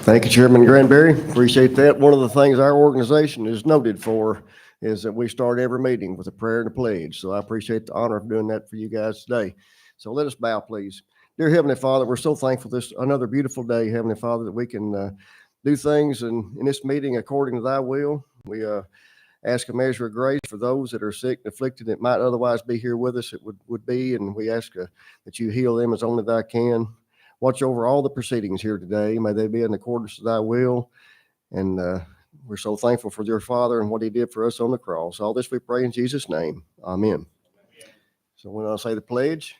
Thank you, Chairman Granbery. Appreciate that. One of the things our organization is noted for is that we start every meeting with a prayer and a pledge. So I appreciate the honor of doing that for you guys today. So let us bow, please. Dear Heavenly Father, we're so thankful this another beautiful day, Heavenly Father, that we can do things in this meeting according to thy will. We ask a measure of grace for those that are sick and afflicted that might otherwise be here with us. It would be, and we ask that you heal them as only thou can. Watch over all the proceedings here today. May they be in accordance to thy will. And we're so thankful for your Father and what he did for us on the cross. All this we pray in Jesus' name. Amen. So when I say the pledge,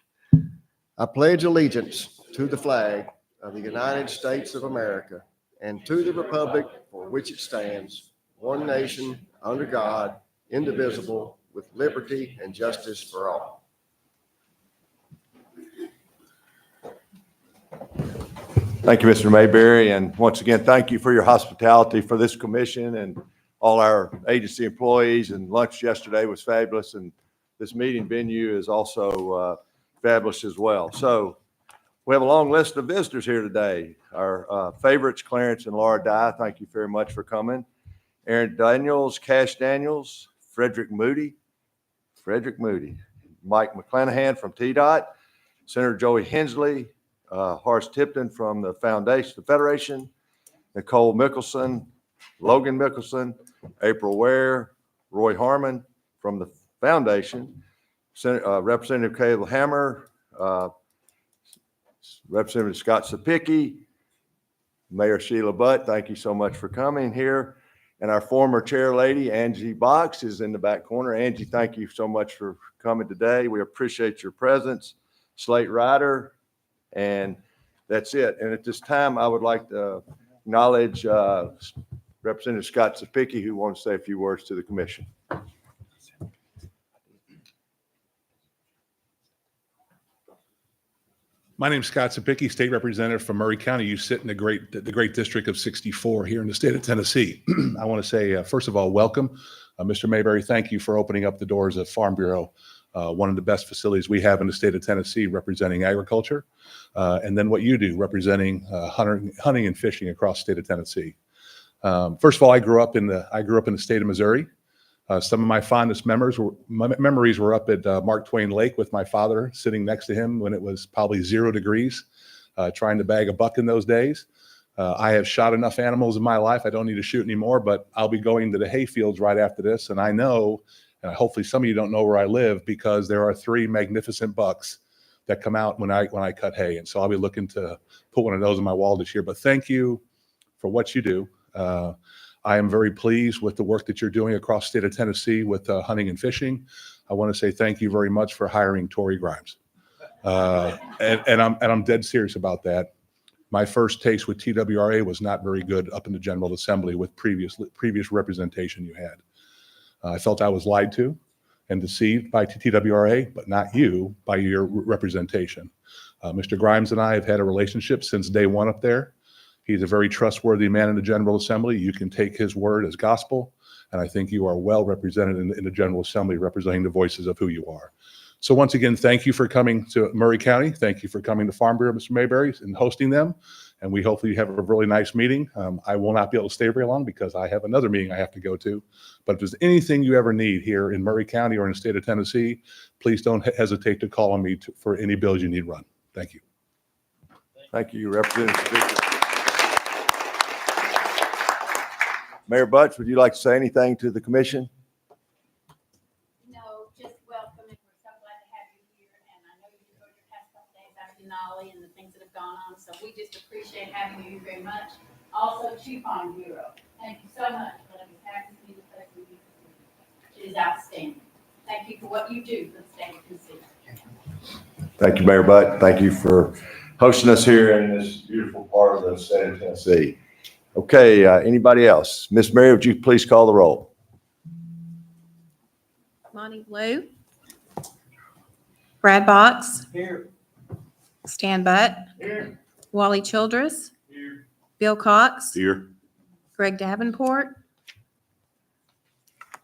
I pledge allegiance to the flag of the United States of America and to the republic for which it stands, one nation, under God, indivisible, with liberty and justice for all. Thank you, Mr. Mayberry, and once again, thank you for your hospitality for this commission and all our agency employees. And lunch yesterday was fabulous, and this meeting venue is also fabulous as well. So we have a long list of visitors here today. Our favorites, Clarence and Laura Dye, thank you very much for coming. Aaron Daniels, Cash Daniels, Frederick Moody, Mike McClanahan from TDOT, Senator Joey Hensley, Horace Tipton from the Federation, Nicole Michelson, Logan Michelson, April Ware, Roy Harmon from the Foundation, Representative Caleb Hammer, Representative Scott Sapicki, Mayor Sheila Butt, thank you so much for coming here. And our former chair lady, Angie Box, is in the back corner. Angie, thank you so much for coming today. We appreciate your presence. Slate Ryder, and that's it. And at this time, I would like to acknowledge Representative Scott Sapicki, who wants to say a few words to the commission. My name is Scott Sapicki, State Representative from Murray County. You sit in the great district of 64 here in the state of Tennessee. I want to say, first of all, welcome. Mr. Mayberry, thank you for opening up the doors of Farm Bureau, one of the best facilities we have in the state of Tennessee representing agriculture, and then what you do representing hunting and fishing across the state of Tennessee. First of all, I grew up in the state of Missouri. Some of my fondest memories were up at Mark Twain Lake with my father sitting next to him when it was probably 0 degrees, trying to bag a buck in those days. I have shot enough animals in my life. I don't need to shoot anymore, but I'll be going to the hay fields right after this. And I know, and hopefully some of you don't know where I live, because there are 3 magnificent bucks that come out when I cut hay. And so I'll be looking to put one of those on my wall this year. But thank you for what you do. I am very pleased with the work that you're doing across the state of Tennessee with hunting and fishing. I want to say thank you very much for hiring Tory Grimes. And I'm dead serious about that. My first taste with TWRA was not very good up in the General Assembly with previous representation you had. I felt I was lied to and deceived by TWRA, but not you, by your representation. Mr. Grimes and I have had a relationship since day one up there. He's a very trustworthy man in the General Assembly. You can take his word as gospel, and I think you are well represented in the General Assembly, representing the voices of who you are. So once again, thank you for coming to Murray County. Thank you for coming to Farm Bureau, Mr. Mayberry, and hosting them. And we hopefully have a really nice meeting. I will not be able to stay very long because I have another meeting I have to go to. But if there's anything you ever need here in Murray County or in the state of Tennessee, please don't hesitate to call on me for any bills you need run. Thank you. Thank you, Representative. Mayor Butts, would you like to say anything to the commission? No, just welcome, and we're so glad to have you here. And I know you enjoyed your past couple days out in Denali and the things that have gone on, so we just appreciate having you very much. Also, to Farm Bureau, thank you so much for letting us have this meeting place with you. It is outstanding. Thank you for what you do for the state of Tennessee. Thank you, Mayor Butt. Thank you for hosting us here in this beautiful part of the state of Tennessee. Okay, anybody else? Miss Mary, would you please call the roll? Monty Blue. Brad Box. Here. Stan Butt. Here. Wally Childress. Here. Bill Cox. Here. Greg Davenport.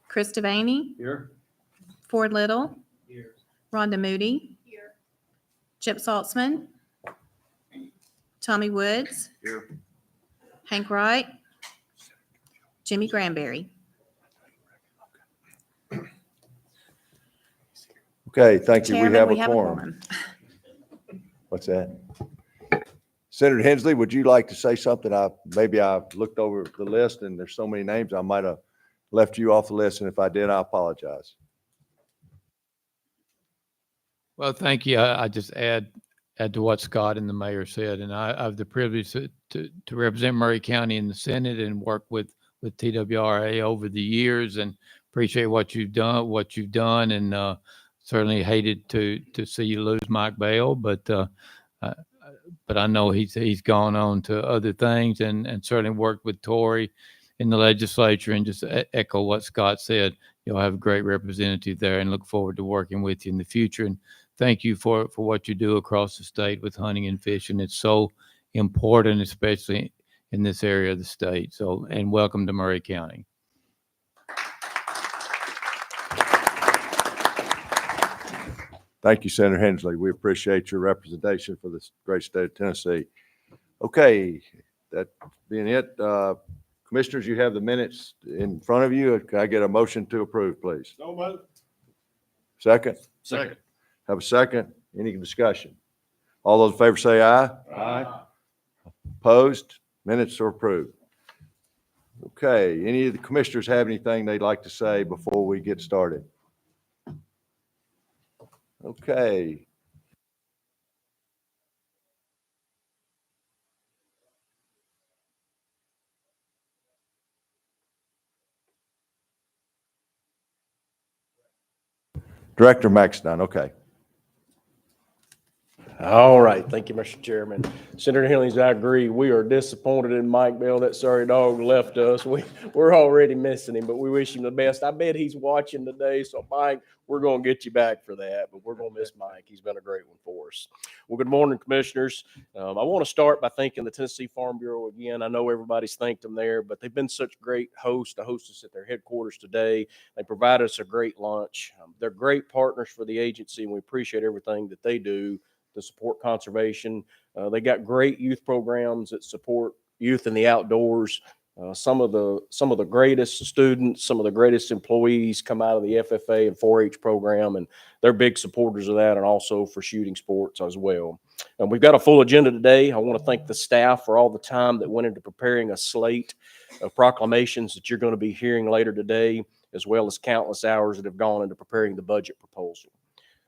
Chris Devaney. Here. Ford Little. Here. Rhonda Moody. Here. Chip Saltzman. Tommy Woods. Here. Hank Wright, Jimmy Granbery. Okay, thank you. We Chairman, have we a have a quorum. quorum. What's that? Senator Hensley, would you like to say something? Maybe I looked over the list and there's so many names, I might have left you off the list, and if I did, I apologize. Well, thank you. I just add to what Scott and the mayor said, and I have the privilege to represent Murray County in the Senate and work with TWRA over the years, and appreciate what you've done, and certainly hated to see you lose Mike Bell, but I know he's gone on to other things, and certainly worked with Tory in the legislature, and just echo what Scott said. You'll have a great representative there, and look forward to working with you in the future. And thank you for what you do across the state with hunting and fishing. It's so important, especially in this area of the state. So, and welcome to Murray County. Thank you, Senator Hensley. We appreciate your representation for this great state of Tennessee. Okay, that being it, commissioners, you have the minutes in front of you. Can I get a motion to approve, please? So moved. Second? Second. Have a second? Any discussion? All those in favor say aye. Aye. Opposed? Minutes are approved. Okay, any of the commissioners have anything they'd like to say before we get started? Okay. Director Maxton, okay. All right. Thank you, Mr. Chairman. Senator Henley, I agree. We are disappointed in Mike Bell. That sorry dog left us. We're already missing him, but we wish him the best. I bet he's watching today. So, Mike, we're going to get you back for that, but we're going to miss Mike. He's been a great one for us. Well, good morning, commissioners. I want to start by thanking the Tennessee Farm Bureau again. I know everybody's thanked them there, but they've been such great hosts to host us at their headquarters today. They provide us a great lunch. They're great partners for the agency, and we appreciate everything that they do to support conservation. They got great youth programs that support youth in the outdoors. Some of the greatest students, some of the greatest employees come out of the FFA and 4-H program, and they're big supporters of that, and also for shooting sports as well. And we've got a full agenda today. I want to thank the staff for all the time that went into preparing a slate of proclamations that you're going to be hearing later today, as well as countless hours that have gone into preparing the budget proposal.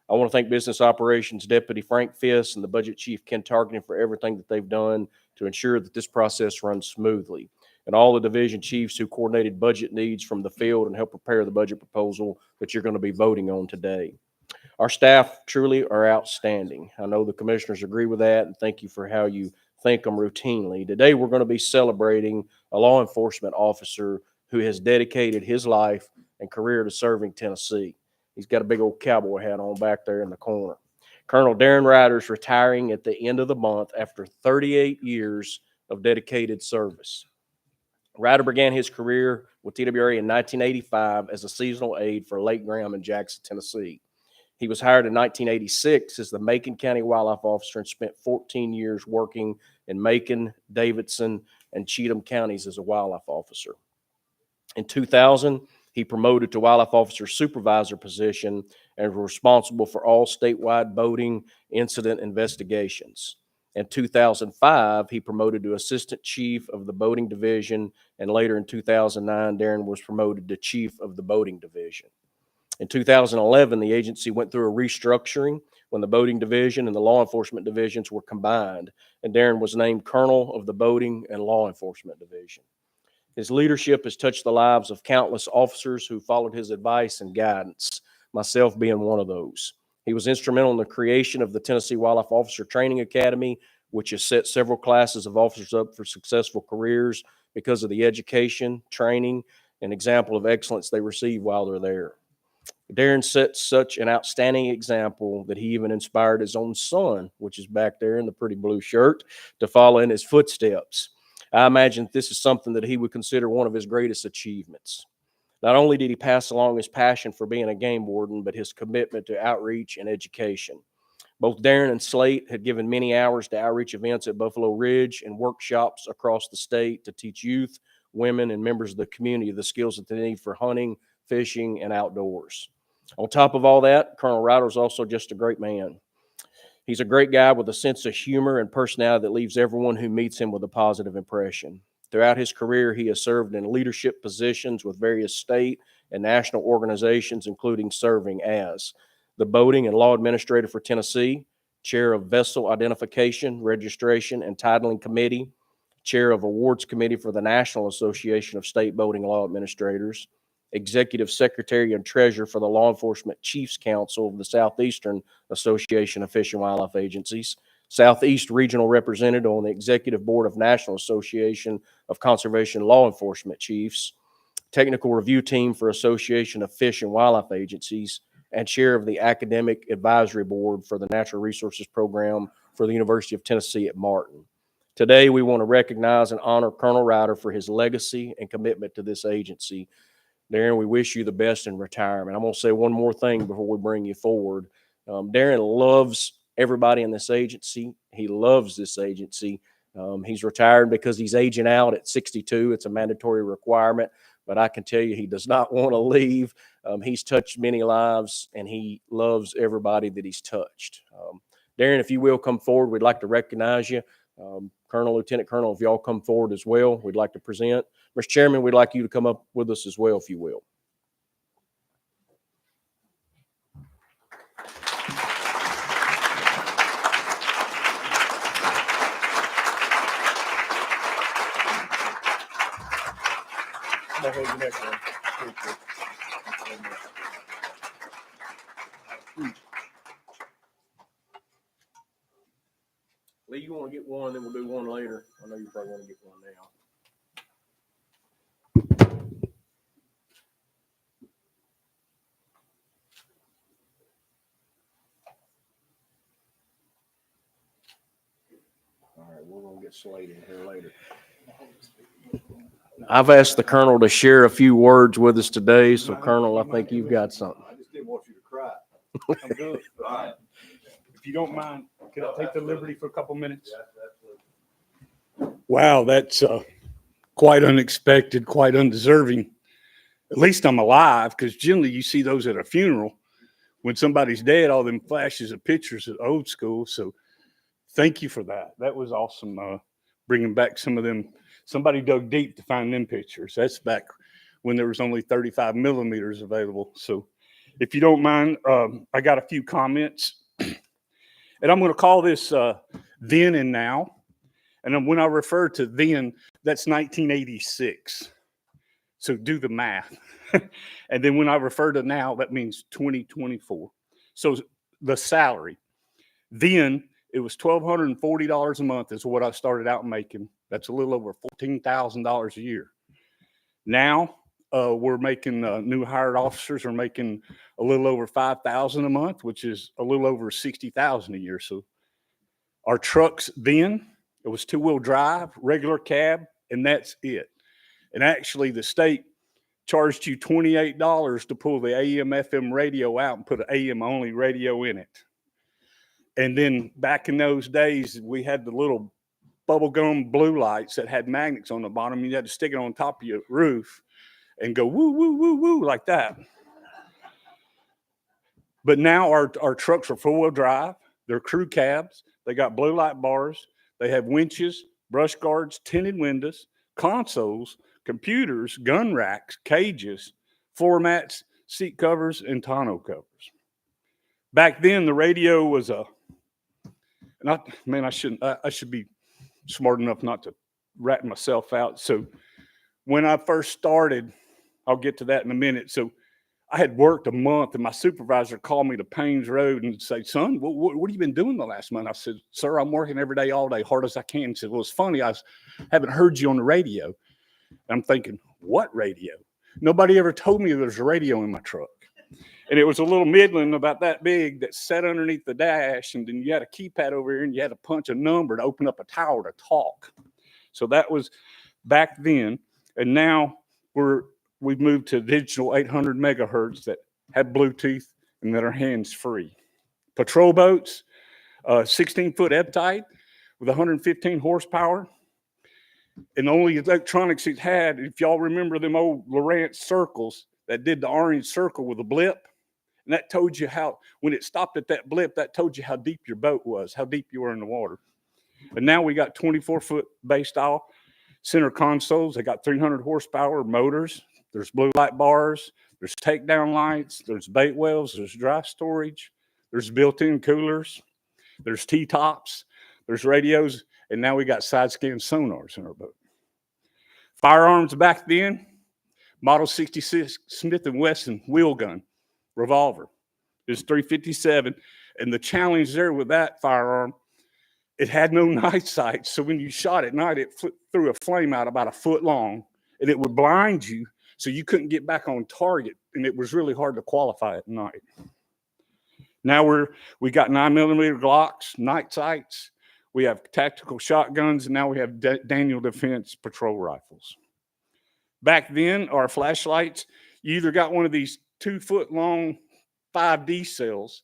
I want to thank Business Operations Deputy Frank Fiss and the Budget Chief Ken Targeting for everything that they've done to ensure that this process runs smoothly, and all the division chiefs who coordinated budget needs from the field and helped prepare the budget proposal that you're going to be voting on today. Our staff truly are outstanding. I know the commissioners agree with that, and thank you for how you thank them routinely. Today, we're going to be celebrating a law enforcement officer who has dedicated his life and career to serving Tennessee. He's got a big old cowboy hat on back there in the corner. Colonel Darren Ryder's retiring at the end of the month after 38 years of dedicated service. Ryder began his career with TWRA in 1985 as a seasonal aide for Lake Graham in Jackson, Tennessee. He was hired in 1986 as the Macon County Wildlife Officer and spent 14 years working in Macon, Davidson, and Cheatham counties as a wildlife officer. In 2000, he promoted to Wildlife Officer Supervisor position and was responsible for all statewide boating incident investigations. In 2005, he promoted to Assistant Chief of the Boating Division, and later in 2009, Darren was promoted to Chief of the Boating Division. In 2011, the agency went through a restructuring when the Boating Division and the Law Enforcement Divisions were combined, and Darren was named Colonel of the Boating and Law Enforcement Division. His leadership has touched the lives of countless officers who followed his advice and guidance, myself being one of those. He was instrumental in the creation of the Tennessee Wildlife Officer Training Academy, which has set several classes of officers up for successful careers because of the education, training, and example of excellence they receive while they're there. Darren set such an outstanding example that he even inspired his own son, which is back there in the pretty blue shirt, to follow in his footsteps. I imagine this is something that he would consider one of his greatest achievements. Not only did he pass along his passion for being a game warden, but his commitment to outreach and education. Both Darren and Slate had given many hours to outreach events at Buffalo Ridge and workshops across the state to teach youth, women, and members of the community the skills that they need for hunting, fishing, and outdoors. On top of all that, Colonel Ryder is also just a great man. He's a great guy with a sense of humor and personality that leaves everyone who meets him with a positive impression. Throughout his career, he has served in leadership positions with various state and national organizations, including serving as the Boating and Law Administrator for Tennessee, Chair of Vessel Identification, Registration, and Titling Committee, Chair of Awards Committee for the National Association of State Boating Law Administrators, Executive Secretary and Treasurer for the Law Enforcement Chiefs Council of the Southeastern Association of Fish and Wildlife Agencies, Southeast Regional Representative on the Executive Board of National Association of Conservation Law Enforcement Chiefs, Technical Review Team for Association of Fish and Wildlife Agencies, and Chair of the Academic Advisory Board for the Natural Resources Program for the University of Tennessee at Martin. Today, we want to recognize and honor Colonel Ryder for his legacy and commitment to this agency. Darren, we wish you the best in retirement. I'm going to say one more thing before we bring you forward. Darren loves everybody in this agency. He loves this agency. He's retired because he's aging out at 62. It's a mandatory requirement, but I can tell you he does not want to leave. He's touched many lives, and he loves everybody that he's touched. Darren, if you will come forward, we'd like to recognize you. Colonel, Lieutenant Colonel, if y'all come forward as well, we'd like to present. Mr. Chairman, we'd like you to come up with us as well, if you will. Lee, you want to get one, then we'll do one later. I know you probably want to get one now. All right, we're going to get Slade in here later. I've asked the Colonel to share a few words with us today, so Colonel, I think you've got something. I just didn't want you to cry. I'm good. All right. If you don't mind, can I take the liberty for a couple minutes? Yes, absolutely. Wow, that's quite unexpected, quite undeserving. At least I'm alive, because generally you see those at a funeral. When somebody's dead, all them flashes of pictures at old school. So thank you for that. That was awesome, bringing back some of them. Somebody dug deep to find them pictures. That's back when there was only 35 millimeters available. So if you don't mind, I got a few comments. And I'm going to call this then and now. And when I refer to then, that's 1986. So do the math. And then when I refer to now, that means 2024. So the salary. Then it was $1,240 a month is what I started out making. That's a little over $14,000 a year. Now we're making new hired officers are making a little over $5,000 a month, which is a little over $60,000 a year. So our trucks then, it was two-wheel drive, regular cab, and that's it. And actually the state charged you $28 to pull the AM FM radio out and put an AM only radio in it. And then back in those days, we had the little bubblegum blue lights that had magnets on the bottom. You had to stick it on top of your roof and go woo, woo, woo, woo, like that. But now our trucks are four-wheel drive. They're crew cabs. They got blue light bars. They have winches, brush guards, tinted windows, consoles, computers, gun racks, cages, floor mats, seat covers, and tonneau covers. Back then, the radio was I should be smart enough not to rat myself out. So when I first started, I'll get to that in a minute. So I had worked a month, and my supervisor called me to Paynes Road and said, "Son, what have you been doing the last month?" I said, "Sir, I'm working every day, all day, hard as I can." He said, "Well, it's funny, haven't heard you on the radio." And I'm thinking, what radio? Nobody ever told me there's a radio in my truck. And it was a little Midland about that big that sat underneath the dash, and then you had a keypad over here, and you had to punch a number to open up a tower to talk. So that was back then. And now we've moved to digital 800 megahertz that have Bluetooth and that are hands-free. Patrol boats, 16-foot ebb tide with 115 horsepower. And the only electronics it had, if y'all remember them old Lowrance circles that did the orange circle with a blip, and that told you how, when it stopped at that blip, that told you how deep your boat was, how deep you were in the water. And now we got 24-foot base style center consoles. They got 300 horsepower motors. There's blue light bars. There's takedown lights. There's bait wells. There's dry storage. There's built-in coolers. There's T-tops. There's radios. And now we got side scan sonars in our boat. Firearms back then, Model 66 Smith & Wesson wheel gun, revolver. It's .357. And the challenge there with that firearm, it had no night sight. So when you shot at night, it threw a flame out about a foot long, and it would blind you, so you couldn't get back on target, and it was really hard to qualify at night. Now we got 9mm Glocks, night sights. We have tactical shotguns, and now we have Daniel Defense patrol rifles. Back then, our flashlights, you either got one of these 2-foot long 5D cells,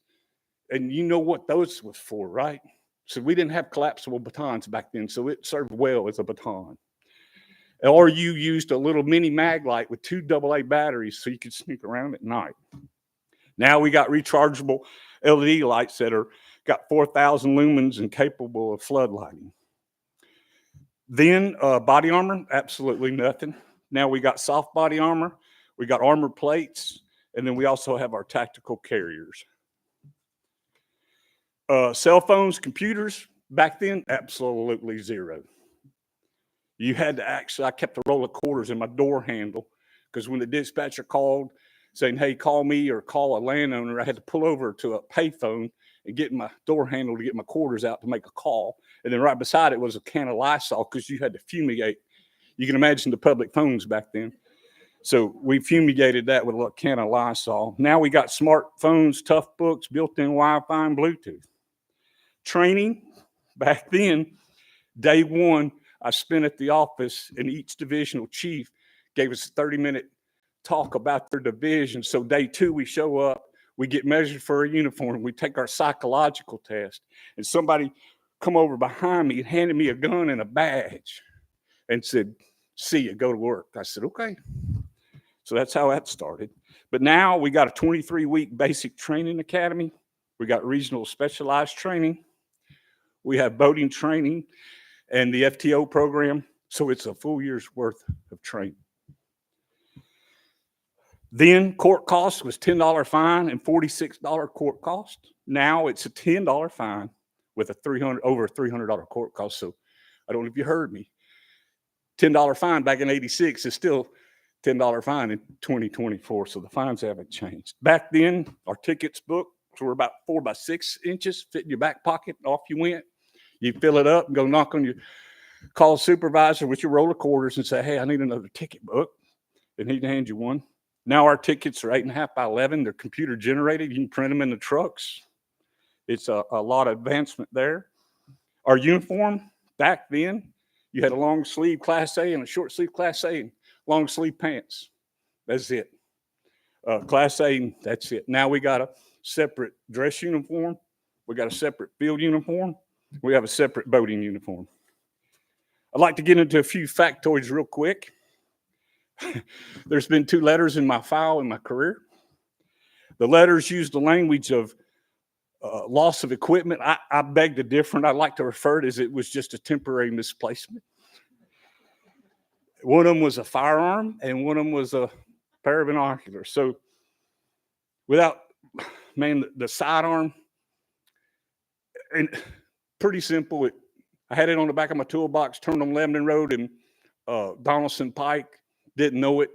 and you know what those was for, right? So we didn't have collapsible batons back then, so it served well as a baton. Or you used a little mini mag light with 2 AA batteries so you could sneak around at night. Now we got rechargeable LED lights that got 4,000 lumens and capable of flood lighting. Then body armor, absolutely nothing. Now we got soft body armor, we got armor plates, and then we also have our tactical carriers. Cell phones, computers, back then, absolutely zero. You had to actually, I kept a roll of quarters in my door handle, because when the dispatcher called saying, hey, call me or call a landowner, I had to pull over to a payphone and get my door handle to get my quarters out to make a call. And then right beside it was a can of Lysol, because you had to fumigate. You can imagine the public phones back then. So we fumigated that with a can of Lysol. Now we got smartphones, tough books, built-in Wi-Fi and Bluetooth. Training, back then, day one, I spent at the office, and each divisional chief gave us a 30-minute talk about their division. So day two, we show up, we get measured for a uniform, we take our psychological test, and somebody come over behind me and handed me a gun and a badge and said, see you, go to work. I said, okay. So that's how that started. But now we got a 23-week basic training academy. We got regional specialized training. We have boating training and the FTO program. So it's a full year's worth of training. Then court cost was $10 fine and $46 court cost. Now it's a $10 fine with a over $300 court cost. So I don't know if you heard me. $10 fine back in '86 is still $10 fine in 2024. So the fines haven't changed. Back then, our tickets book were about 4 by 6 inches, fit in your back pocket, off you went. You fill it up and go knock on call a supervisor with your roll of quarters and say, hey, I need another ticket book. And he'd hand you one. Now our tickets are 8.5 by 11. They're computer generated. You can print them in the trucks. It's a lot of advancement there. Our uniform, back then, you had a long sleeve Class A and a short sleeve Class A and long sleeve pants. That's it. Class A, that's it. Now we got a separate dress uniform. We got a separate field uniform. We have a separate boating uniform. I'd like to get into a few factoids real quick. There's been 2 letters in my file in my career. The letters use the language of loss of equipment. I beg to differ. I'd like to refer to it as it was just a temporary misplacement. One of them was a firearm, and one of them was a pair of binoculars. So without, man, the sidearm, and pretty simple. I had it on the back of my toolbox, turned on Lebanon Road and Donaldson Pike. Didn't know it.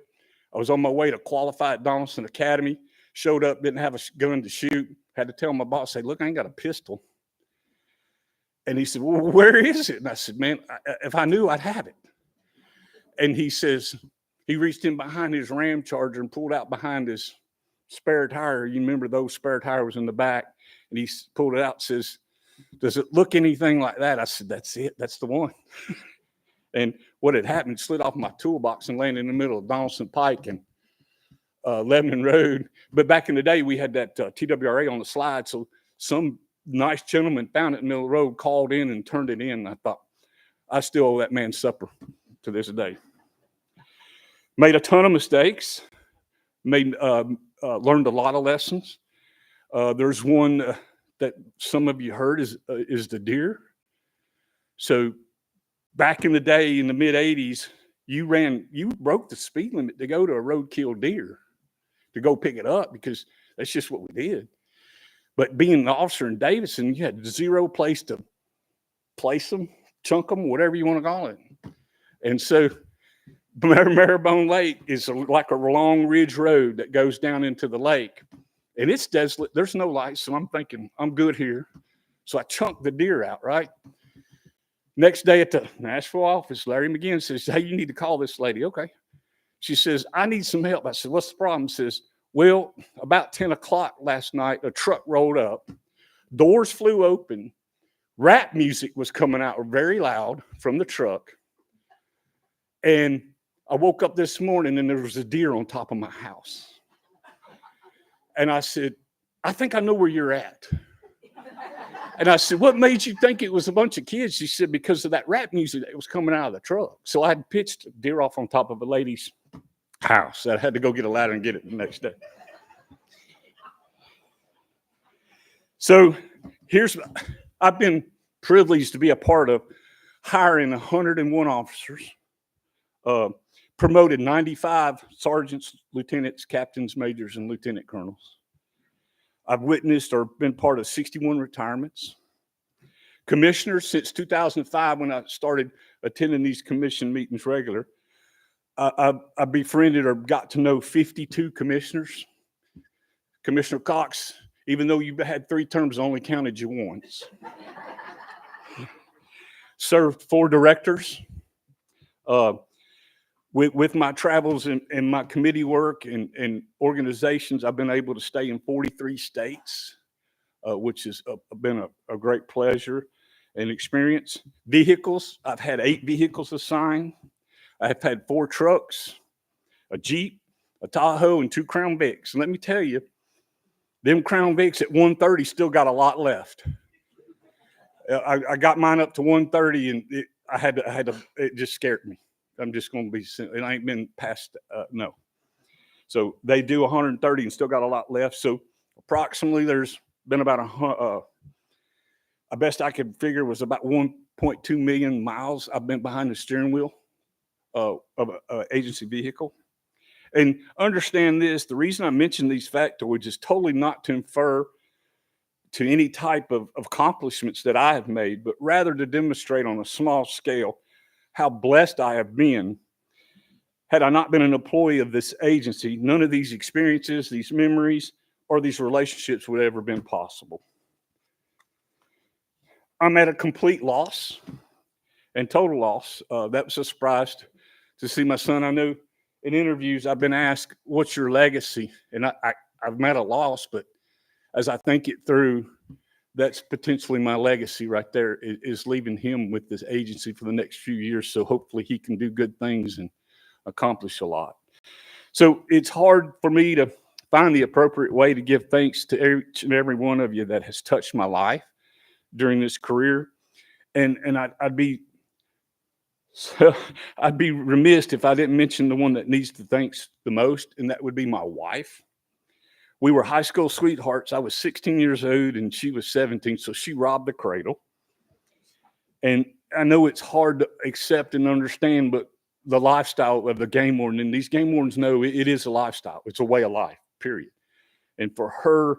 I was on my way to qualify at Donaldson Academy. Showed up, didn't have a gun to shoot. Had to tell my boss, say, look, I ain't got a pistol. And he said, well, where is it? And I said, man, if I knew, I'd have it. And he says, he reached in behind his Ram Charger and pulled out behind his spare tire. You remember those spare tire was in the back. And he pulled it out and says, does it look anything like that? I said, that's it. That's the one. And what had happened, slid off my toolbox and landed in the middle of Donaldson Pike and Lebanon Road. But back in the day, we had that TWRA on the slide. So some nice gentleman found it in the middle of the road, called in and turned it in. I thought, I still owe that man supper to this day. Made a ton of mistakes, learned a lot of lessons. There's one that some of you heard is the deer. So back in the day, in the mid 80s, you broke the speed limit to go to a roadkill deer, to go pick it up, because that's just what we did. But being an officer in Davidson, you had zero place to place them, chunk them, whatever you want to call it. And so Marrowbone Lake is like a long ridge road that goes down into the lake. And it's desolate. There's no lights. So I'm thinking, I'm good here. So I chunked the deer out, right? Next day at the Nashville office, Larry McGinn says, hey, you need to call this lady. Okay. She says, I need some help. I said, what's the problem? She says, well, about 10 o'clock last night, a truck rolled up. Doors flew open. Rap music was coming out very loud from the truck. And I woke up this morning and there was a deer on top of my house. And I said, I think I know where you're at. And I said, what made you think it was a bunch of kids? She said, because of that rap music that was coming out of the truck. So I had pitched a deer off on top of a lady's house. I had to go get a ladder and get it the next day. So I've been privileged to be a part of hiring 101 officers, promoted 95 sergeants, lieutenants, captains, majors, and lieutenant colonels. I've witnessed or been part of 61 retirements. Commissioners since 2005, when I started attending these commission meetings regular, I befriended or got to know 52 commissioners. Commissioner Cox, even though you had 3 terms, only counted you once. Served 4 directors. With my travels and my committee work and organizations, I've been able to stay in 43 states, which has been a great pleasure and experience. Vehicles, I've had 8 vehicles assigned. I've had 4 trucks, a Jeep, a Tahoe, and 2 Crown Vics. And let me tell you, them Crown Vics at 130 still got a lot left. I got mine up to 130, and it just scared me. I'm just going to be, it ain't been past, no. So they do 130 and still got a lot left. So approximately there's been about I best I could figure was about 1.2 million miles I've been behind the steering wheel of an agency vehicle. And understand this, the reason I mention these factoids is totally not to infer to any type of accomplishments that I have made, but rather to demonstrate on a small scale how blessed I have been. Had I not been an employee of this agency, none of these experiences, these memories, or these relationships would ever have been possible. I'm at a complete loss and total loss. That was a surprise to see my son. I know in interviews I've been asked, what's your legacy? And I've met a loss, but as I think it through, that's potentially my legacy right there, is leaving him with this agency for the next few years. So hopefully he can do good things and accomplish a lot. So it's hard for me to find the appropriate way to give thanks to each and every one of you that has touched my life during this career. And I'd be remiss if I didn't mention the one that needs the thanks the most, and that would be my wife. We were high school sweethearts. I was 16 years old and she was 17, so she robbed the cradle. And I know it's hard to accept and understand, but the lifestyle of the game warden, and these game wardens know it is a lifestyle. It's a way of life, period. And for her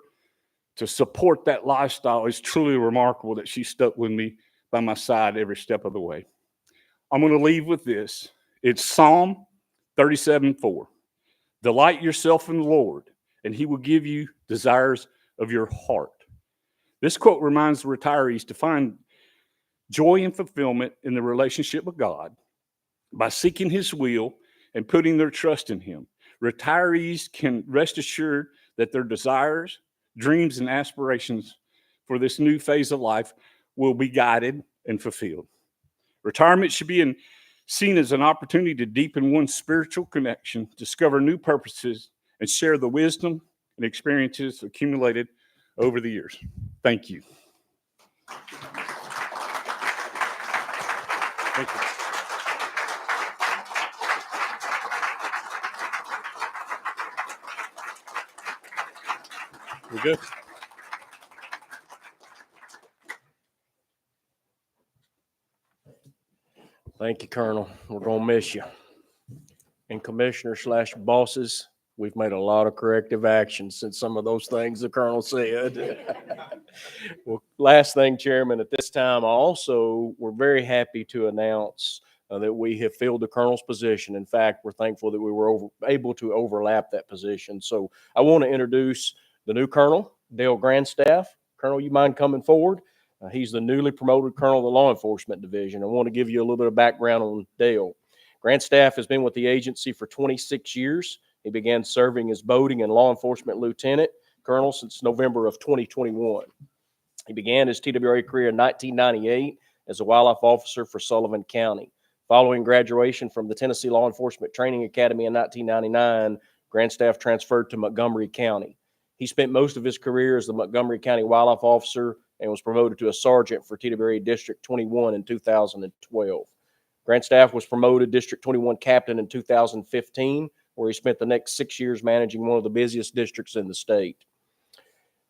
to support that lifestyle is truly remarkable, that she stuck with me by my side every step of the way. I'm going to leave with this. It's Psalm 37:4. Delight yourself in the Lord, and he will give you desires of your heart. This quote reminds the retirees to find joy and fulfillment in the relationship with God by seeking his will and putting their trust in him. Retirees can rest assured that their desires, dreams, and aspirations for this new phase of life will be guided and fulfilled. Retirement should be seen as an opportunity to deepen one's spiritual connection, discover new purposes, and share the wisdom and experiences accumulated over the years. Thank you. Thank you. We good? Thank you, Colonel. We're gonna miss you. And Commissioner/bosses, we've made a lot of corrective action since some of those things the Colonel said. Well, last thing, Chairman, at this time, we're very happy to announce that we have filled the Colonel's position. In fact, we're thankful that we were able to overlap that position. So I want to introduce the new Colonel, Dale Grandstaff. Colonel, you mind coming forward? He's the newly promoted Colonel of the Law Enforcement Division. I want to give you a little bit of background on Dale. Grandstaff has been with the agency for 26 years. He began serving as boating and law enforcement lieutenant colonel since November of 2021. He began his TWRA career in 1998 as a wildlife officer for Sullivan County. Following graduation from the Tennessee Law Enforcement Training Academy in 1999, Grandstaff transferred to Montgomery County. He spent most of his career as the Montgomery County wildlife officer and was promoted to a sergeant for TWRA District 21 in 2012. Grandstaff was promoted District 21 captain in 2015, where he spent the next 6 years managing one of the busiest districts in the state.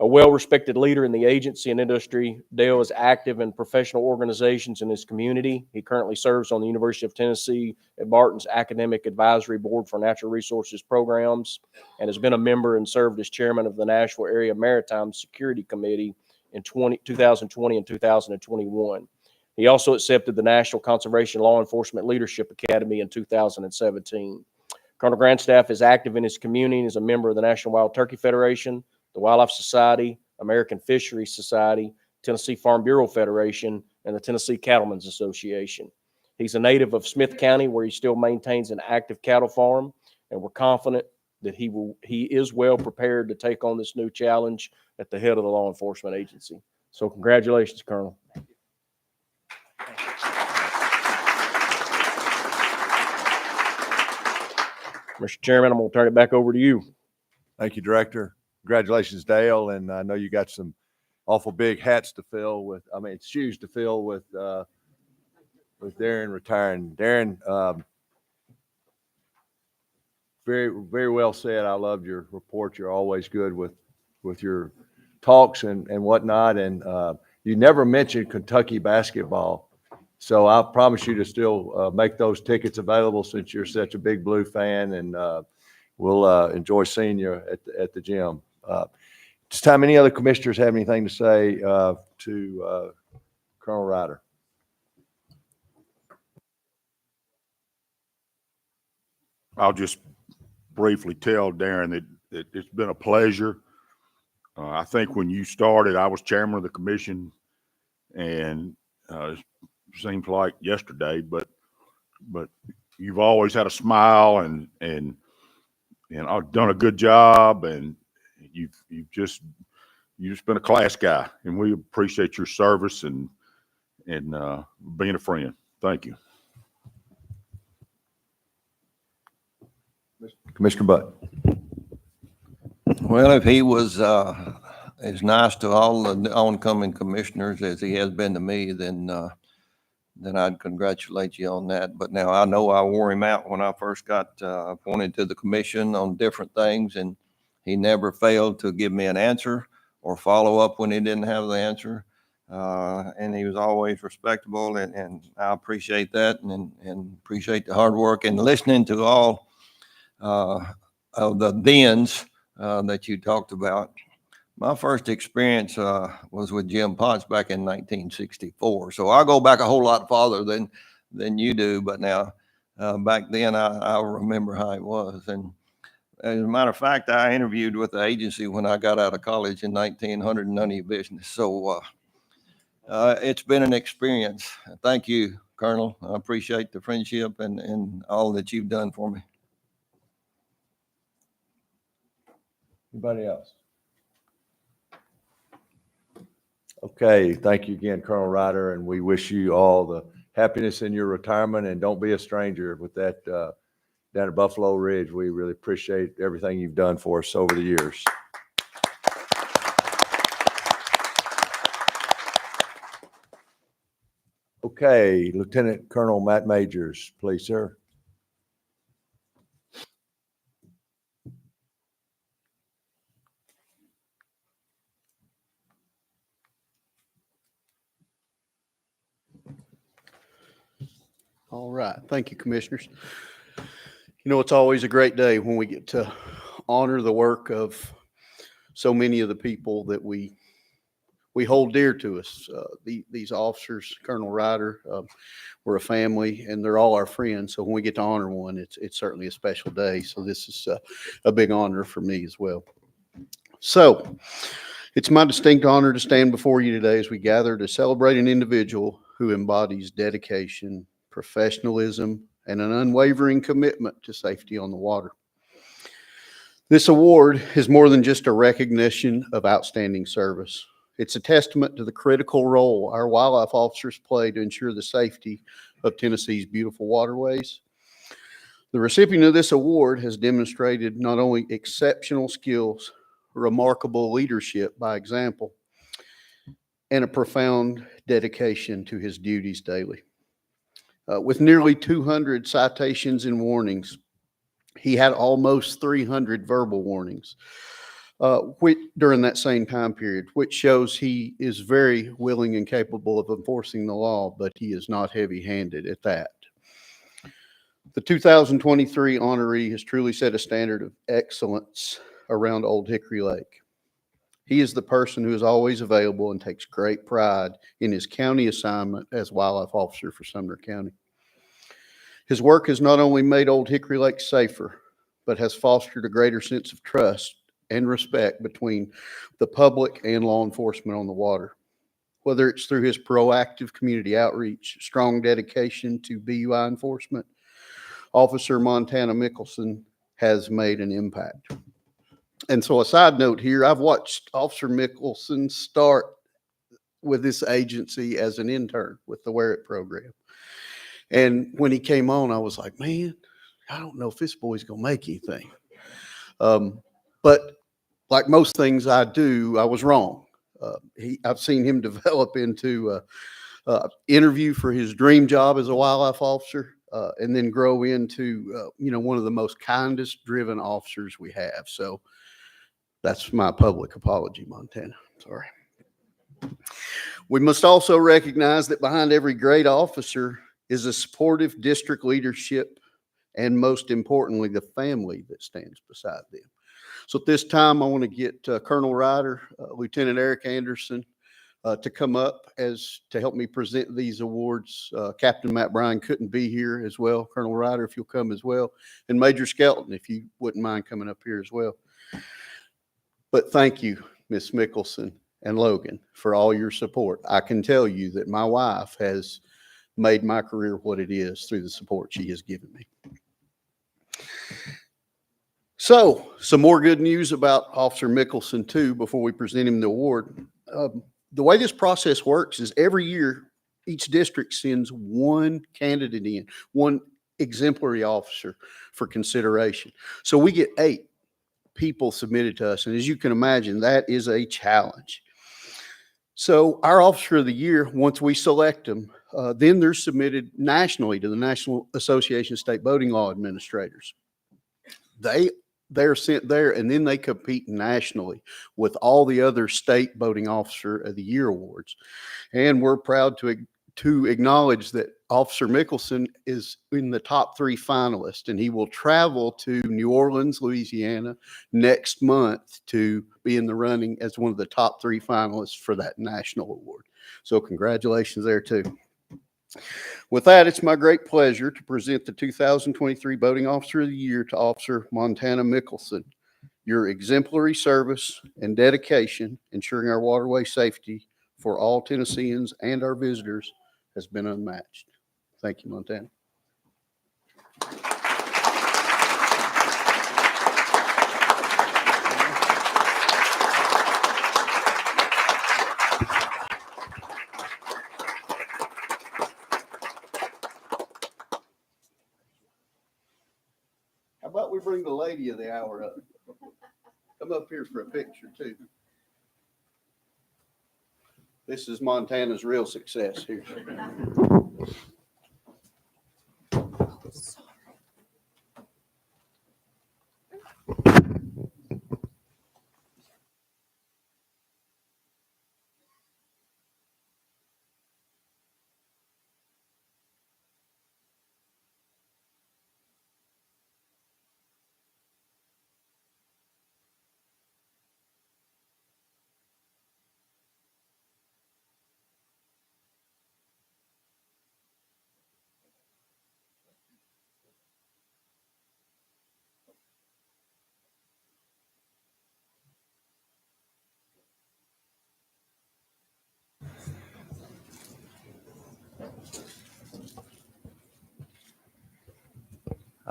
A well-respected leader in the agency and industry, Dale is active in professional organizations in his community. He currently serves on the University of Tennessee at Barton's Academic Advisory Board for Natural Resources Programs and has been a member and served as chairman of the Nashville Area Maritime Security Committee in 2020 and 2021. He also accepted the National Conservation Law Enforcement Leadership Academy in 2017. Colonel Grandstaff is active in his community and is a member of the National Wild Turkey Federation, the Wildlife Society, American Fisheries Society, Tennessee Farm Bureau Federation, and the Tennessee Cattlemen's Association. He's a native of Smith County, where he still maintains an active cattle farm, and we're confident that he is well prepared to take on this new challenge at the head of the law enforcement agency. So congratulations, Colonel. Mr. Chairman, I'm going to turn it back over to you. Thank you, Director. Congratulations, Dale. And I know you got some awful big hats to fill with, shoes to fill with Darren retiring. Darren, very, very well said. I loved your report. You're always good with your talks and whatnot. And you never mentioned Kentucky basketball. So I promise you to still make those tickets available since you're such a big Blue fan, and we'll enjoy seeing you at the gym. This time, any other commissioners have anything to say to Colonel Ryder? I'll just briefly tell Darren that it's been a pleasure. I think when you started, I was chairman of the commission, and it seems like yesterday, but you've always had a smile and I've done a good job, and you've just been a class guy, and we appreciate your service and being a friend. Thank you. Commissioner Butt. Well, if he was as nice to all the oncoming commissioners as he has been to me, then I'd congratulate you on that. But now I know I wore him out when I first got appointed to the commission on different things, and he never failed to give me an answer or follow up when he didn't have the answer. And he was always respectable, and I appreciate that, and appreciate the hard work and listening to all of the thens that you talked about. My first experience was with Jim Potts back in 1964. So I go back a whole lot farther than you do. But now, back then, I remember how it was. And as a matter of fact, I interviewed with the agency when I got out of college in 1900, none of your business. So it's been an experience. Thank you, Colonel. I appreciate the friendship and all that you've done for me. Anybody else? Okay, thank you again, Colonel Ryder, and we wish you all the happiness in your retirement, and don't be a stranger with that down at Buffalo Ridge. We really appreciate everything you've done for us over the years. Okay, Lieutenant Colonel Matt Majors, please, sir. All right. Thank you, Commissioners. You know, it's always a great day when we get to honor the work of so many of the people that we hold dear to us. These officers, Colonel Ryder, we're a family, and they're all our friends. So when we get to honor one, it's certainly a special day. So this is a big honor for me as well. So it's my distinct honor to stand before you today as we gather to celebrate an individual who embodies dedication, professionalism, and an unwavering commitment to safety on the water. This award is more than just a recognition of outstanding service. It's a testament to the critical role our wildlife officers play to ensure the safety of Tennessee's beautiful waterways. The recipient of this award has demonstrated not only exceptional skills, remarkable leadership by example, and a profound dedication to his duties daily. With nearly 200 citations and warnings, he had almost 300 verbal warnings during that same time period, which shows he is very willing and capable of enforcing the law, but he is not heavy-handed at that. The 2023 honoree has truly set a standard of excellence around Old Hickory Lake. He is the person who is always available and takes great pride in his county assignment as wildlife officer for Sumner County. His work has not only made Old Hickory Lake safer, but has fostered a greater sense of trust and respect between the public and law enforcement on the water. Whether it's through his proactive community outreach, strong dedication to BUI enforcement, Officer Montana Michelson has made an impact. And so a side note here, I've watched Officer Michelson start with this agency as an intern with the Wear It program. And when he came on, I was like, man, I don't know if this boy's going to make anything. But like most things I do, I was wrong. I've seen him develop into interview for his dream job as a wildlife officer, and then grow into, one of the most kindest driven officers we have. So that's my public apology, Montana. Sorry. We must also recognize that behind every great officer is a supportive district leadership, and most importantly, the family that stands beside them. So at this time, I want to get Colonel Ryder, Lieutenant Eric Anderson to come up to help me present these awards. Captain Matt Bryan couldn't be here as well. Colonel Ryder, if you'll come as well. And Major Skelton, if you wouldn't mind coming up here as well. But thank you, Miss Michelson and Logan, for all your support. I can tell you that my wife has made my career what it is through the support she has given me. So, some more good news about Officer Michelson too, before we present him the award. The way this process works is every year, each district sends one candidate in, one exemplary officer for consideration. So we get 8 people submitted to us. And as you can imagine, that is a challenge. So our Officer of the Year, once we select them, then they're submitted nationally to the National Association of State Boating Law Administrators. They're sent there, and then they compete nationally with all the other state boating officer of the year awards. And we're proud to acknowledge that Officer Michelson is in the top 3 finalists, and he will travel to New Orleans, Louisiana next month to be in the running as one of the top 3 finalists for that national award. So congratulations there too. With that, it's my great pleasure to present the 2023 Boating Officer of the Year to Officer Montana Michelson. Your exemplary service and dedication ensuring our waterway safety for all Tennesseans and our visitors has been unmatched. Thank you, Montana. How about we bring the lady of the hour up? Come up here for a picture too. This is Montana's real success here.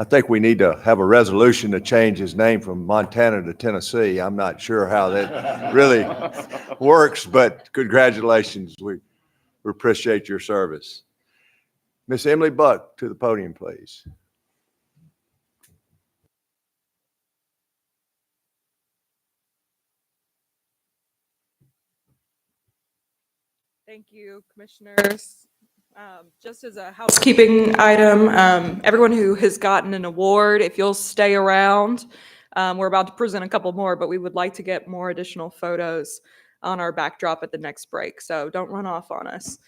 I think we need to have a resolution to change his name from Montana to Tennessee. I'm not sure how that really works, but congratulations. We appreciate your service. Miss Emily Buck to the podium, please. Thank you, Commissioners. Just as a housekeeping item, everyone who has gotten an award, if you'll stay around, we're about to present a couple more, but we would like to get more additional photos on our backdrop at the next break, so don't run off on us.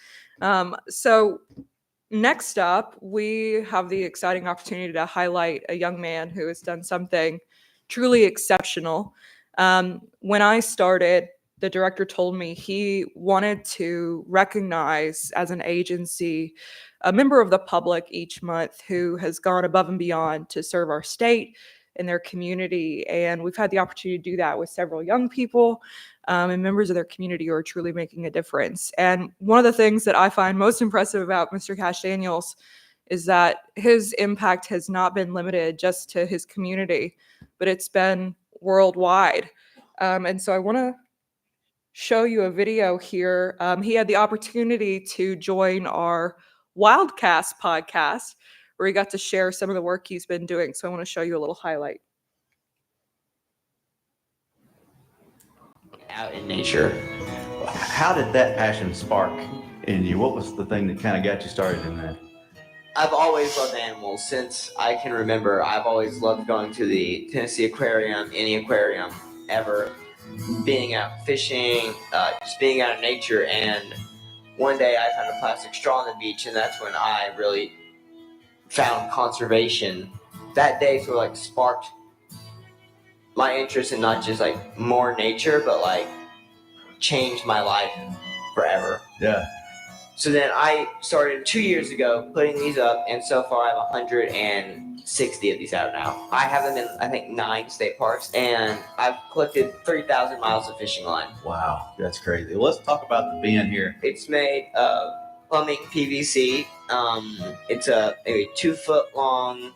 So next up, we have the exciting opportunity to highlight a young man who has done something truly exceptional. When I started, the director told me he wanted to recognize as an agency a member of the public each month who has gone above and beyond to serve our state and their community. And we've had the opportunity to do that with several young people and members of their community who are truly making a difference. And one of the things that I find most impressive about Mr. Cash Daniels is that his impact has not been limited just to his community, but it's been worldwide. And so I want to show you a video here. He had the opportunity to join our Wildcast podcast, where he got to share some of the work he's been doing. So I want to show you a little highlight. Out in nature. How did that passion spark in you? What was the thing that kind of got you started in that? I've always loved animals since I can remember. I've always loved going to the Tennessee Aquarium, any aquarium ever, being out fishing, just being out in nature. And one day I found a plastic straw on the beach, and that's when I really found conservation. That day sort of like sparked my interest in not just like more nature, but like changed my life forever. Yeah. So then I started 2 years ago putting these up, and so far I have 160 of these out now. I have them in, I think, 9 state parks, and I've collected 3,000 miles of fishing line. Wow, that's crazy. Let's talk about the bin here. It's made of plumbing PVC. It's a maybe 2 foot long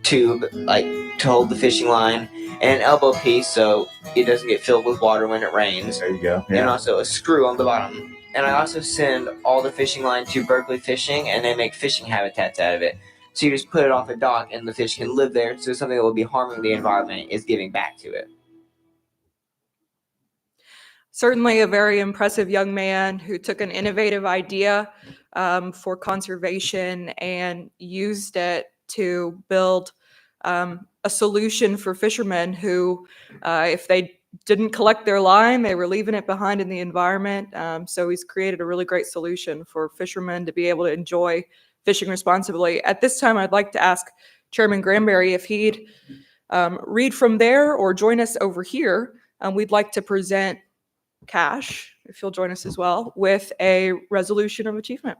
tube, like to hold the fishing line, and an elbow piece so it doesn't get filled with water when it rains. There you go. Yeah. And also a screw on the bottom. And I also send all the fishing line to Berkeley Fishing, and they make fishing habitats out of it. So you just put it off a dock, and the fish can live there. So something that will be harming the environment is giving back to it. Certainly a very impressive young man who took an innovative idea for conservation and used it to build a solution for fishermen who, if they didn't collect their line, they were leaving it behind in the environment. So he's created a really great solution for fishermen to be able to enjoy fishing responsibly. At this time, I'd like to ask Chairman Granbery if he'd read from there or join us over here. We'd like to present Cash, if you'll join us as well, with a resolution of achievement.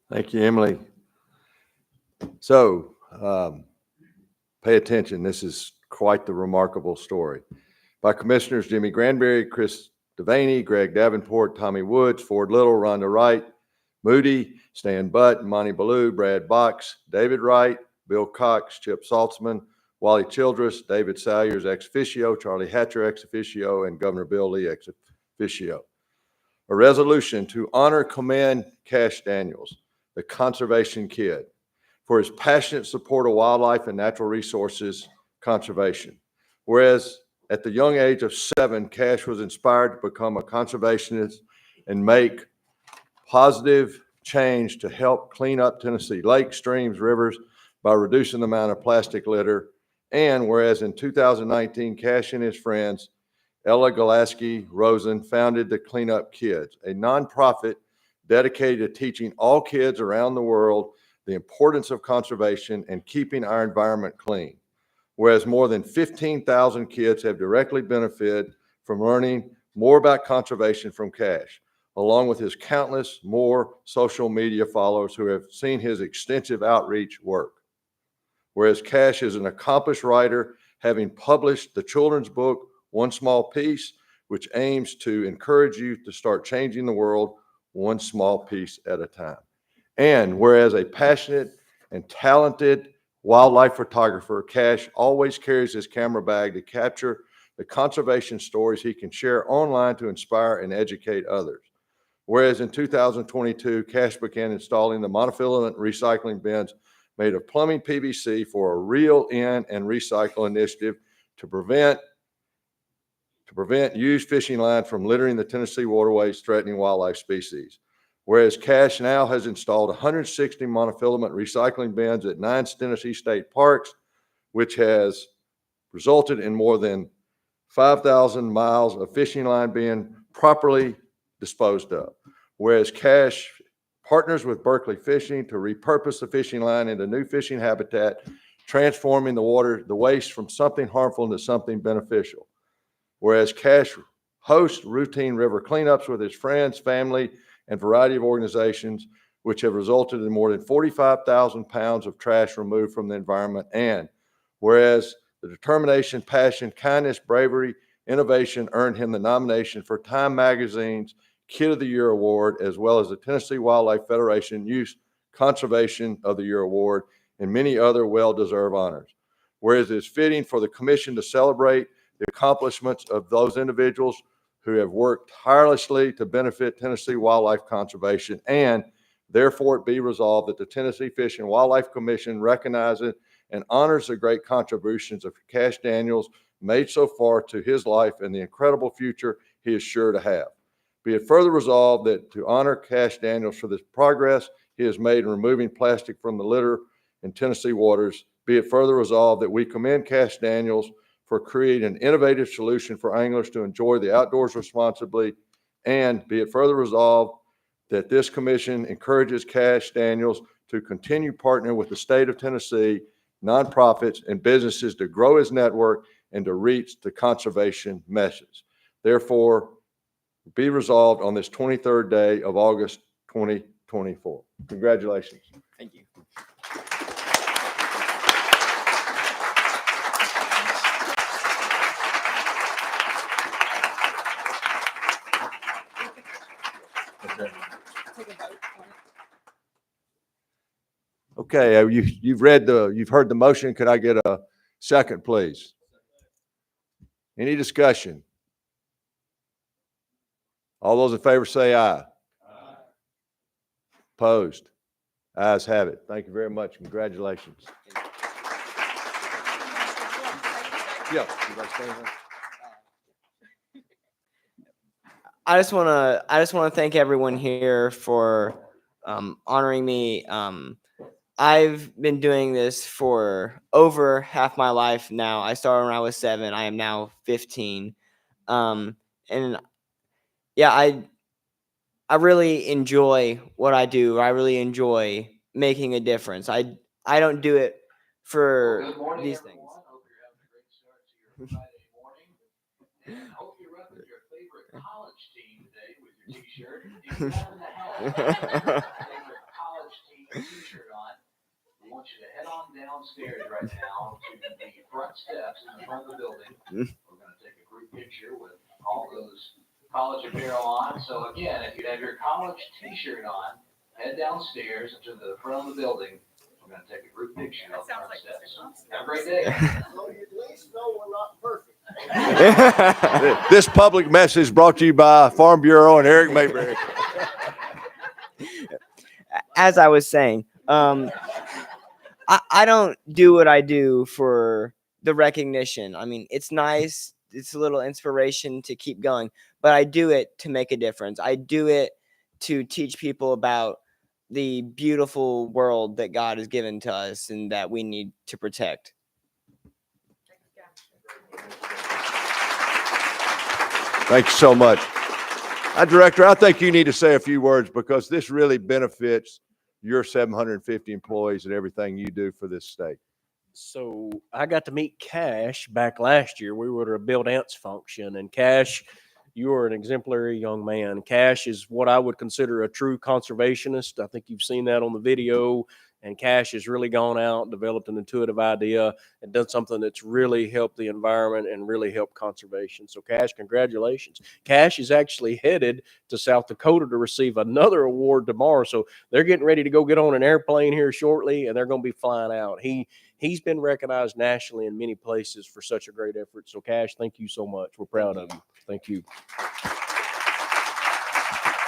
Thank you, Emily. So, pay attention. This is quite the remarkable story. By Commissioners Jimmy Granbery, Chris Devaney, Greg Davenport, Tommy Woods, Ford Little, Rhonda Wright, Moody, Stan Butt, Monty Ballou, Brad Box, David Wright, Bill Cox, Chip Saltzman, Wally Childress, David Salyers, ex officio, Charlie Hatcher, ex officio, and Governor Bill Lee, ex officio. A resolution to honor, commend Cash Daniels, the conservation kid, for his passionate support of wildlife and natural resources conservation. Whereas at the young age of 7, Cash was inspired to become a conservationist and make positive change to help clean up Tennessee lakes, streams, rivers by reducing the amount of plastic litter. And whereas in 2019, Cash and his friends, Ella Galaski Rosen, founded the Clean Up Kids, a nonprofit dedicated to teaching all kids around the world the importance of conservation and keeping our environment clean. Whereas more than 15,000 kids have directly benefited from learning more about conservation from Cash, along with his countless more social media followers who have seen his extensive outreach work. Whereas Cash is an accomplished writer, having published the children's book, One Small Piece, which aims to encourage you to start changing the world one small piece at a time. And whereas a passionate and talented wildlife photographer, Cash always carries his camera bag to capture the conservation stories he can share online to inspire and educate others. Whereas in 2022, Cash began installing the monofilament recycling bins made of plumbing PVC for a reel in and recycle initiative to prevent used fishing line from littering the Tennessee waterways, threatening wildlife species. Whereas Cash now has installed 160 monofilament recycling bins at 9 Tennessee state parks, which has resulted in more than 5,000 miles of fishing line being properly disposed of. Whereas Cash partners with Berkeley Fishing to repurpose the fishing line into new fishing habitat, transforming the waste from something harmful into something beneficial. Whereas Cash hosts routine river cleanups with his friends, family, and variety of organizations, which have resulted in more than 45,000 pounds of trash removed from the environment. And whereas the determination, passion, kindness, bravery, innovation earned him the nomination for Time Magazine's Kid of the Year Award, as well as the Tennessee Wildlife Federation Youth Conservation of the Year Award, and many other well-deserved honors. Whereas it is fitting for the commission to celebrate the accomplishments of those individuals who have worked tirelessly to benefit Tennessee wildlife conservation, and therefore it be resolved that the Tennessee Fish and Wildlife Commission recognizes and honors the great contributions of Cash Daniels made so far to his life and the incredible future he is sure to have. Be it further resolved that to honor Cash Daniels for this progress he has made in removing plastic from the litter in Tennessee waters. Be it further resolved that we commend Cash Daniels for creating an innovative solution for anglers to enjoy the outdoors responsibly. And be it further resolved that this commission encourages Cash Daniels to continue partnering with the state of Tennessee, nonprofits, and businesses to grow his network and to reach the conservation message. Therefore, be resolved on this 23rd day of August 2024. Congratulations. Thank you. Okay, you've heard the motion. Could I get a second, please? Any discussion? All those in favor say aye. Aye. Opposed? Ayes have it. Thank you very much. Congratulations. Yeah. I just want to thank everyone here for honoring me. I've been doing this for over half my life now. I started when I was 7. I am now 15. And yeah, I really enjoy what I do. I really enjoy making a difference. I don't do it for these things. Hope you're having a great start to your Friday morning. And hope you're up with your favorite college team today with your t-shirt. If you have favorite college team t-shirt on, I want you to head on downstairs right now to the front steps in the front of the building. We're going to take a group picture with all those college apparel on. So again, if you have your college t-shirt on, head downstairs to the front of the building. We're going to take a group picture of the front steps. Have a great day. So you at least know we're not perfect. This public message brought to you by Farm Bureau and Eric Mayberry. As I was saying, I don't do what I do for the recognition. I mean, it's nice. It's a little inspiration to keep going, but I do it to make a difference. I do it to teach people about the beautiful world that God has given to us and that we need to protect. Thank you so much. Director, I think you need to say a few words because this really benefits your 750 employees and everything you do for this state. So I got to meet Cash back last year. We were at a build ants function, and Cash, you are an exemplary young man. Cash is what I would consider a true conservationist. I think you've seen that on the video. And Cash has really gone out, developed an intuitive idea, and done something that's really helped the environment and really helped conservation. So Cash, congratulations. Cash is actually headed to South Dakota to receive another award tomorrow. So they're getting ready to go get on an airplane here shortly, and they're going to be flying out. He's been recognized nationally in many places for such a great effort. So Cash, thank you so much. We're proud of you. Thank you.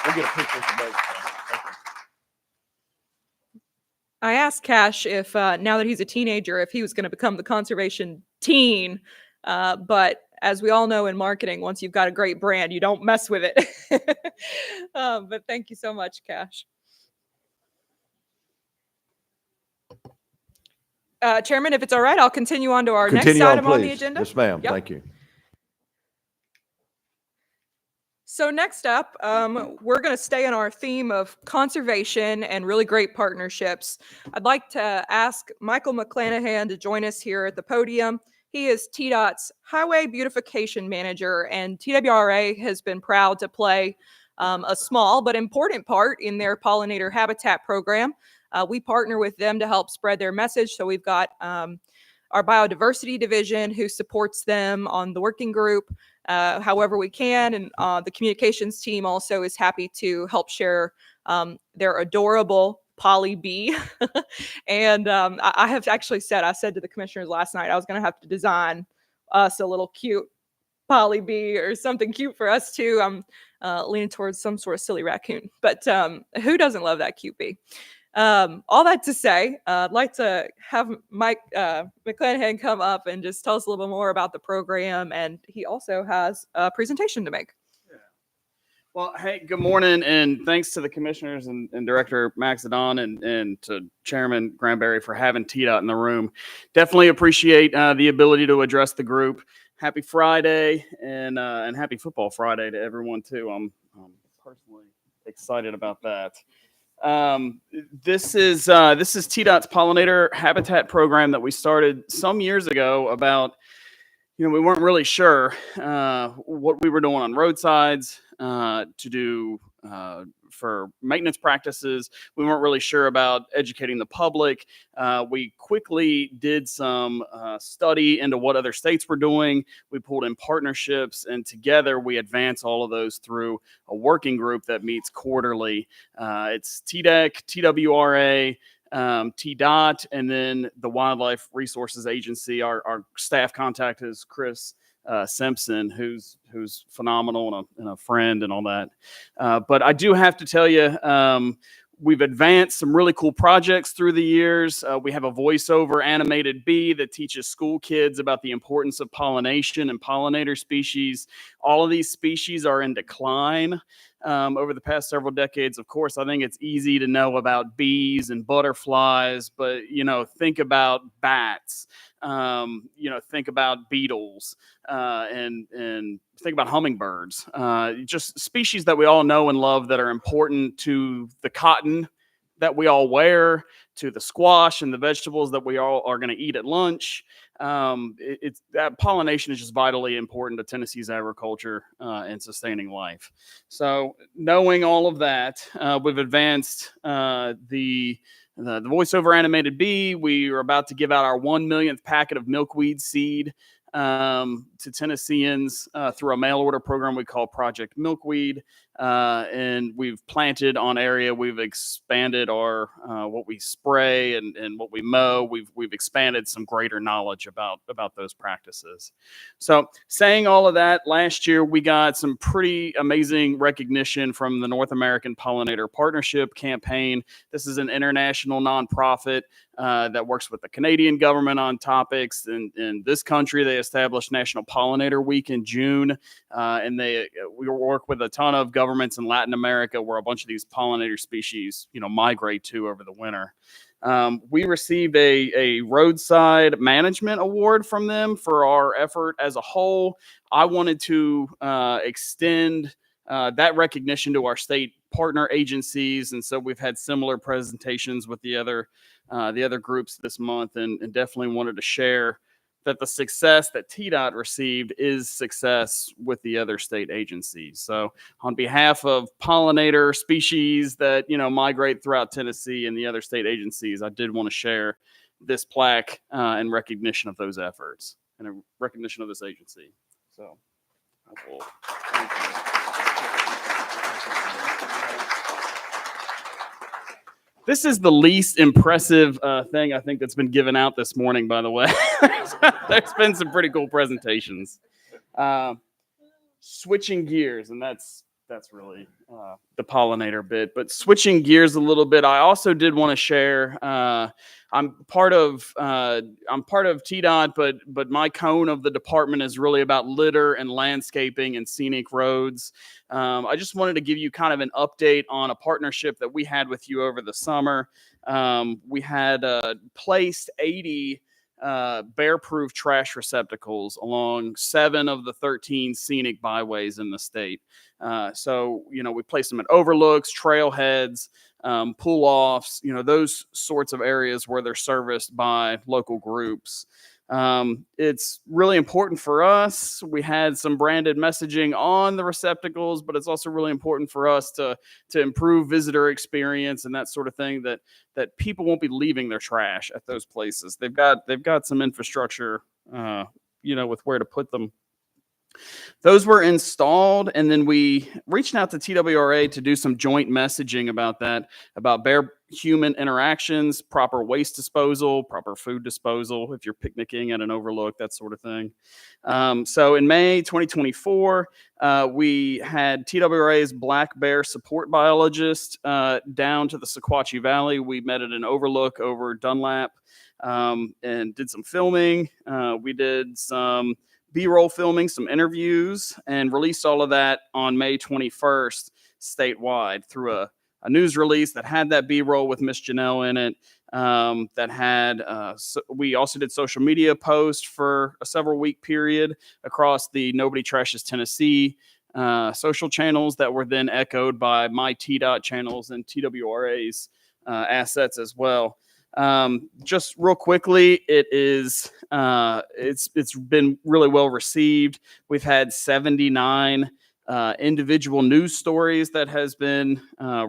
We'll get a picture today. I asked Cash if now that he's a teenager, if he was going to become the conservation teen. But as we all know in marketing, once you've got a great brand, you don't mess with it. But thank you so much, Cash. Chairman, if it's all right, I'll continue on to our next item on the agenda. Yes, ma'am. Yep. Thank you. So next up, we're going to stay in our theme of conservation and really great partnerships. I'd like to ask Michael McClanahan to join us here at the podium. He is TDOT's Highway Beautification Manager, and TWRA has been proud to play a small but important part in their pollinator habitat program. We partner with them to help spread their message. So we've got our biodiversity division who supports them on the working group however we can. And the communications team also is happy to help share their adorable Polly Bee. And I have actually I said to the commissioners last night, I was going to have to design us a little cute Polly Bee or something cute for us too. I'm leaning towards some sort of silly raccoon, but who doesn't love that cute bee? All that to say, I'd like to have Mike McClanahan come up and just tell us a little bit more about the program, and he also has a presentation to make. Well, hey, good morning, and thanks to the commissioners and Director Maxidon and to Chairman Granbery for having TDOT in the room. Definitely appreciate the ability to address the group. Happy Friday and happy Football Friday to everyone too. I'm personally excited about that. This is TDOT's pollinator habitat program that we started some years ago. About, we weren't really sure what we were doing on roadsides to do for maintenance practices. We weren't really sure about educating the public. We quickly did some study into what other states were doing. We pulled in partnerships, and together we advance all of those through a working group that meets quarterly. It's TDEC, TWRA, TDOT, and then the Wildlife Resources Agency. Our staff contact is Chris Simpson, who's phenomenal and a friend and all that. But I do have to tell you, we've advanced some really cool projects through the years. We have a voiceover animated bee that teaches school kids about the importance of pollination and pollinator species. All of these species are in decline over the past several decades. Of course, I think it's easy to know about bees and butterflies, but, think about bats. Think about beetles and think about hummingbirds, just species that we all know and love that are important to the cotton that we all wear, to the squash and the vegetables that we all are going to eat at lunch. That pollination is just vitally important to Tennessee's agriculture and sustaining life. So knowing all of that, we've advanced the voiceover animated bee. We are about to give out our 1 millionth packet of milkweed seed to Tennesseans through a mail order program we call Project Milkweed. And we've planted on area. We've expanded our what we spray and what we mow. We've expanded some greater knowledge about those practices. So saying all of that, last year we got some pretty amazing recognition from the North American Pollinator Partnership Campaign. This is an international nonprofit that works with the Canadian government on topics. In this country, they established National Pollinator Week in June, and we work with a ton of governments in Latin America where a bunch of these pollinator species, migrate to over the winter. We received a roadside management award from them for our effort as a whole. I wanted to extend that recognition to our state partner agencies, and so we've had similar presentations with the other groups this month, and definitely wanted to share that the success that TDOT received is success with the other state agencies. So on behalf of pollinator species that, migrate throughout Tennessee and the other state agencies, I did want to share this plaque in recognition of those efforts and in recognition of this agency. So thank you. This is the least impressive thing I think that's been given out this morning, by the way. There's been some pretty cool presentations. Switching gears, and that's really the pollinator bit. But switching gears a little bit, I also did want to share. I'm part of TDOT, but my cone of the department is really about litter and landscaping and scenic roads. I just wanted to give you kind of an update on a partnership that we had with you over the summer. We had placed 80 bear-proof trash receptacles along 7 of the 13 scenic byways in the state. So, we placed them at overlooks, trailheads, pull-offs, those sorts of areas where they're serviced by local groups. It's really important for us. We had some branded messaging on the receptacles, but it's also really important for us to improve visitor experience and that sort of thing, that people won't be leaving their trash at those places. They've got some infrastructure, with where to put them. Those were installed, and then we reached out to TWRA to do some joint messaging about that, about bear-human interactions, proper waste disposal, proper food disposal, if you're picnicking at an overlook, that sort of thing. So in May 2024, we had TWRA's black bear support biologist down to the Sequatchie Valley. We met at an overlook over Dunlap and did some filming. We did some B-roll filming, some interviews, and released all of that on May 21st statewide through a news release that had that B-roll with Miss Janelle in it. We also did social media posts for a several-week period across the Nobody Trashes Tennessee social channels that were then echoed by my TDOT channels and TWRA's assets as well. Just real quickly, it's been really well received. We've had 79 individual news stories that has been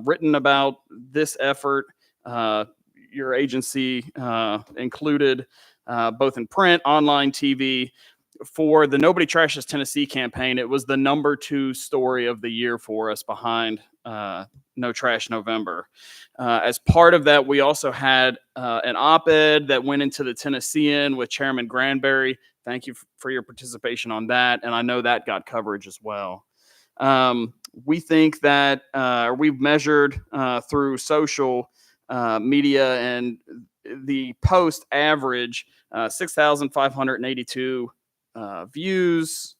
written about this effort. Your agency included both in print, online, TV. For the Nobody Trashes Tennessee campaign, it was the #2 story of the year for us, behind No Trash November. As part of that, we also had an op-ed that went into the Tennessean with Chairman Granbery. Thank you for your participation on that, and I know that got coverage as well. We think that we've measured through social media, and the post average 6,582 views,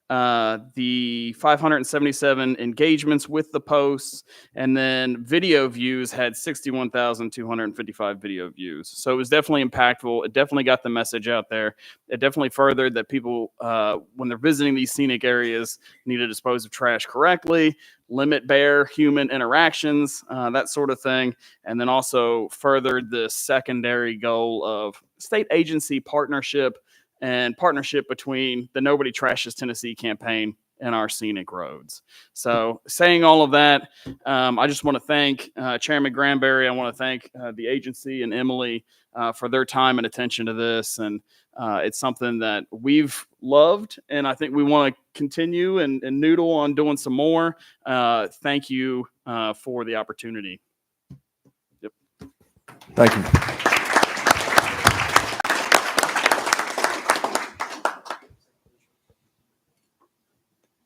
the 577 engagements with the posts, and then video views had 61,255 video views. So it was definitely impactful. It definitely got the message out there. It definitely furthered that people, when they're visiting these scenic areas, need to dispose of trash correctly, limit bear-human interactions, that sort of thing, and then also furthered the secondary goal of state agency partnership and partnership between the Nobody Trashes Tennessee campaign and our scenic roads. So saying all of that, I just want to thank Chairman Granbery. I want to thank the agency and Emily for their time and attention to this. And It's something that we've loved, and I think we want to continue and noodle on doing some more. Thank you for the opportunity. Yep. Thank you.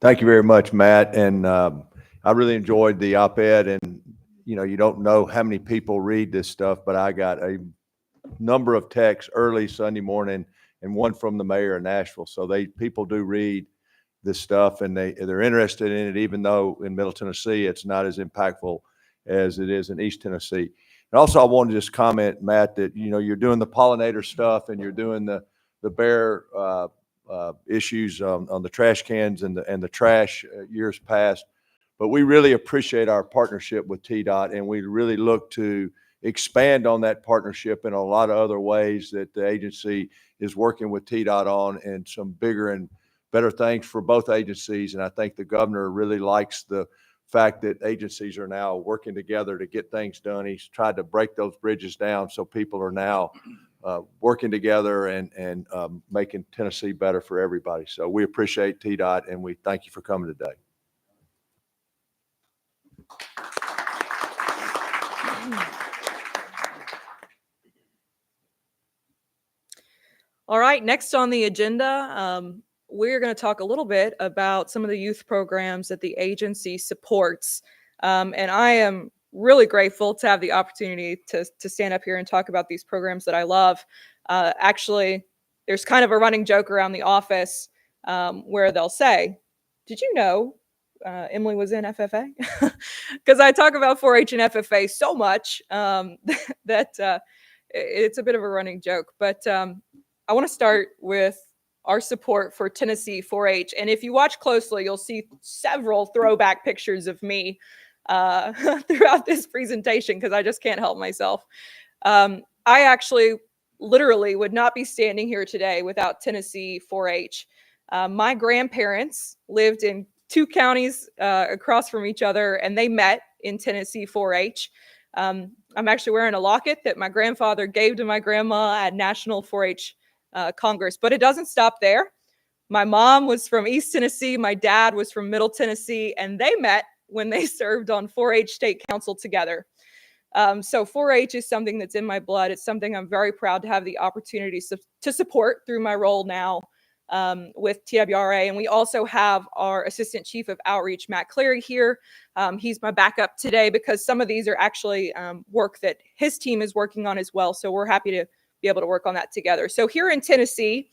Thank you very much, Matt. And I really enjoyed the op-ed. And, you know, you don't know how many people read this stuff, but I got a number of texts early Sunday morning and one from the mayor of Nashville. So people do read this stuff, and they're interested in it, even though in Middle Tennessee it's not as impactful as it is in East Tennessee. And also, I want to just comment, Matt, that, you know, you're doing the pollinator stuff and you're doing the bear issues on the trash cans and the trash years past. But we really appreciate our partnership with TDOT, and we really look to expand on that partnership in a lot of other ways that the agency is working with TDOT on, and some bigger and better things for both agencies. And I think the governor really likes the fact that agencies are now working together to get things done. He's tried to break those bridges down, so people are now working together and making Tennessee better for everybody. So we appreciate TDOT, and we thank you for coming today. All right, next on the agenda, we're going to talk a little bit about some of the youth programs that the agency supports. And I am really grateful to have the opportunity to stand up here and talk about these programs that I love. Actually, there's kind of a running joke around the office where they'll say, "Did you know Emily was in FFA?" Because I talk about 4-H and FFA so much that it's a bit of a running joke. But I want to start with our support for Tennessee 4-H. And if you watch closely, you'll see several throwback pictures of me throughout this presentation, because I just can't help myself. I actually literally would not be standing here today without Tennessee 4-H. My grandparents lived in 2 counties across from each other, and they met in Tennessee 4-H. I'm actually wearing a locket that my grandfather gave to my grandma at National 4-H Congress, but it doesn't stop there. My mom was from East Tennessee. My dad was from Middle Tennessee, and they met when they served on 4-H State Council together. So 4-H is something that's in my blood. It's something I'm very proud to have the opportunity to support through my role now with TWRA. And we also have our Assistant Chief of Outreach, Matt Cleary, here. He's my backup today because some of these are actually work that his team is working on as well. So we're happy to be able to work on that together. So here in Tennessee,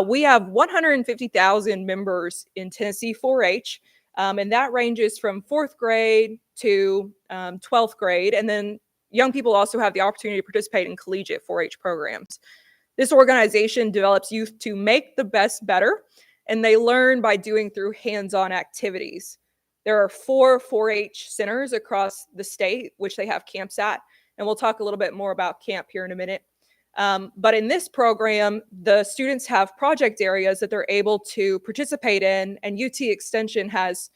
we have 150,000 members in Tennessee 4-H. And that ranges from 4th grade to 12th grade. And then young people also have the opportunity to participate in collegiate 4-H programs. This organization develops youth to make the best better, and they learn by doing through hands-on activities. There are 4 4-H centers across the state, which they have camps at, and we'll talk a little bit more about camp here in a minute. But in this program, the students have project areas that they're able to participate in, and UT Extension has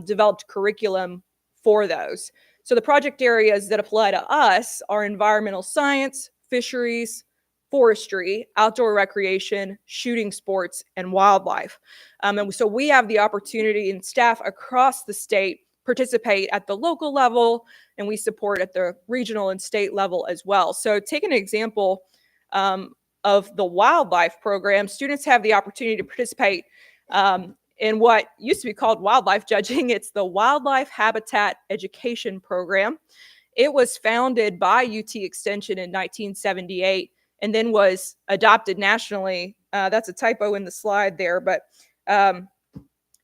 developed curriculum for those. So the project areas that apply to us are environmental science, fisheries, forestry, outdoor recreation, shooting sports, and wildlife. And so we have the opportunity, and staff across the state participate at the local level, and we support at the regional and state level as well. So take an example of the wildlife program. Students have the opportunity to participate in what used to be called wildlife judging. It's the Wildlife Habitat Education Program. It was founded by UT Extension in 1978 and then was adopted nationally. That's a typo in the slide there, but in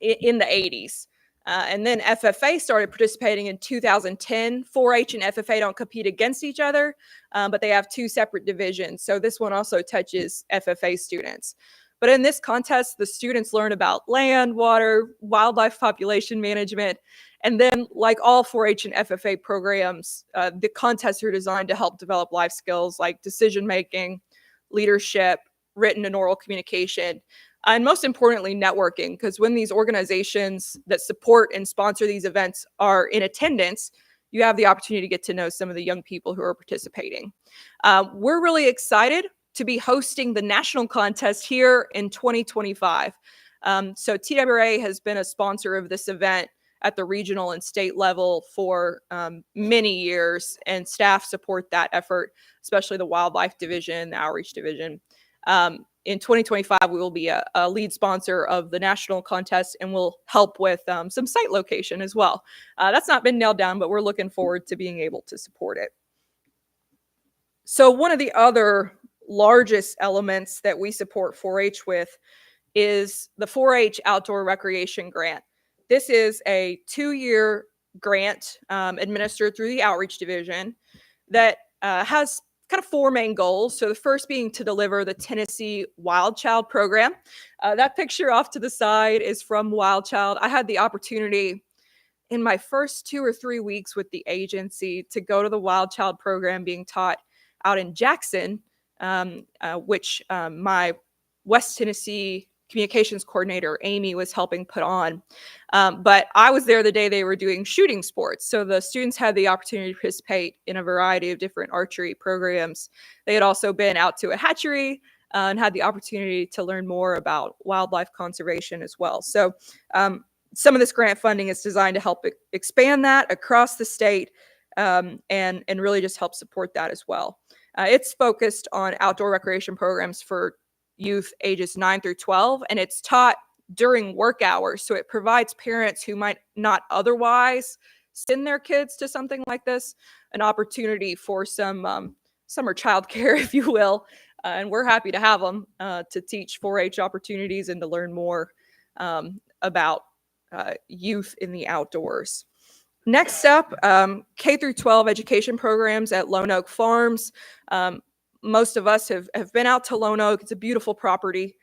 the 80s. And then FFA started participating in 2010. 4-H and FFA don't compete against each other, but they have 2 separate divisions. So this one also touches FFA students. But in this contest, the students learn about land, water, wildlife population management. And then, like all 4-H and FFA programs, the contests are designed to help develop life skills like decision-making, leadership, written and oral communication, and most importantly, networking. Because when these organizations that support and sponsor these events are in attendance, you have the opportunity to get to know some of the young people who are participating. We're really excited to be hosting the national contest here in 2025. So TWRA has been a sponsor of this event at the regional and state level for many years, and staff support that effort, especially the wildlife division, the outreach division. In 2025, we will be a lead sponsor of the national contest, and we'll help with some site location as well. That's not been nailed down, but we're looking forward to being able to support it. So one of the other largest elements that we support 4-H with is the 4-H Outdoor Recreation Grant. This is a 2-year grant administered through the Outreach Division that has kind of 4 main goals. So the first being to deliver the Tennessee Wild Child program. That picture off to the side is from Wild Child. I had the opportunity in my first 2 or 3 weeks with the agency to go to the Wild Child program being taught out in Jackson, which my West Tennessee communications coordinator, Amy, was helping put on. But I was there the day they were doing shooting sports. So the students had the opportunity to participate in a variety of different archery programs. They had also been out to a hatchery and had the opportunity to learn more about wildlife conservation as well. So some of this grant funding is designed to help expand that across the state and really just help support that as well. It's focused on outdoor recreation programs for youth ages 9 through 12, and it's taught during work hours. So it provides parents who might not otherwise send their kids to something like this an opportunity for some summer childcare, if you will. And we're happy to have them to teach 4-H opportunities and to learn more about youth in the outdoors. Next up, K through 12 education programs at Lone Oak Farms. Most of us have been out to Lone Oak. It's a beautiful property.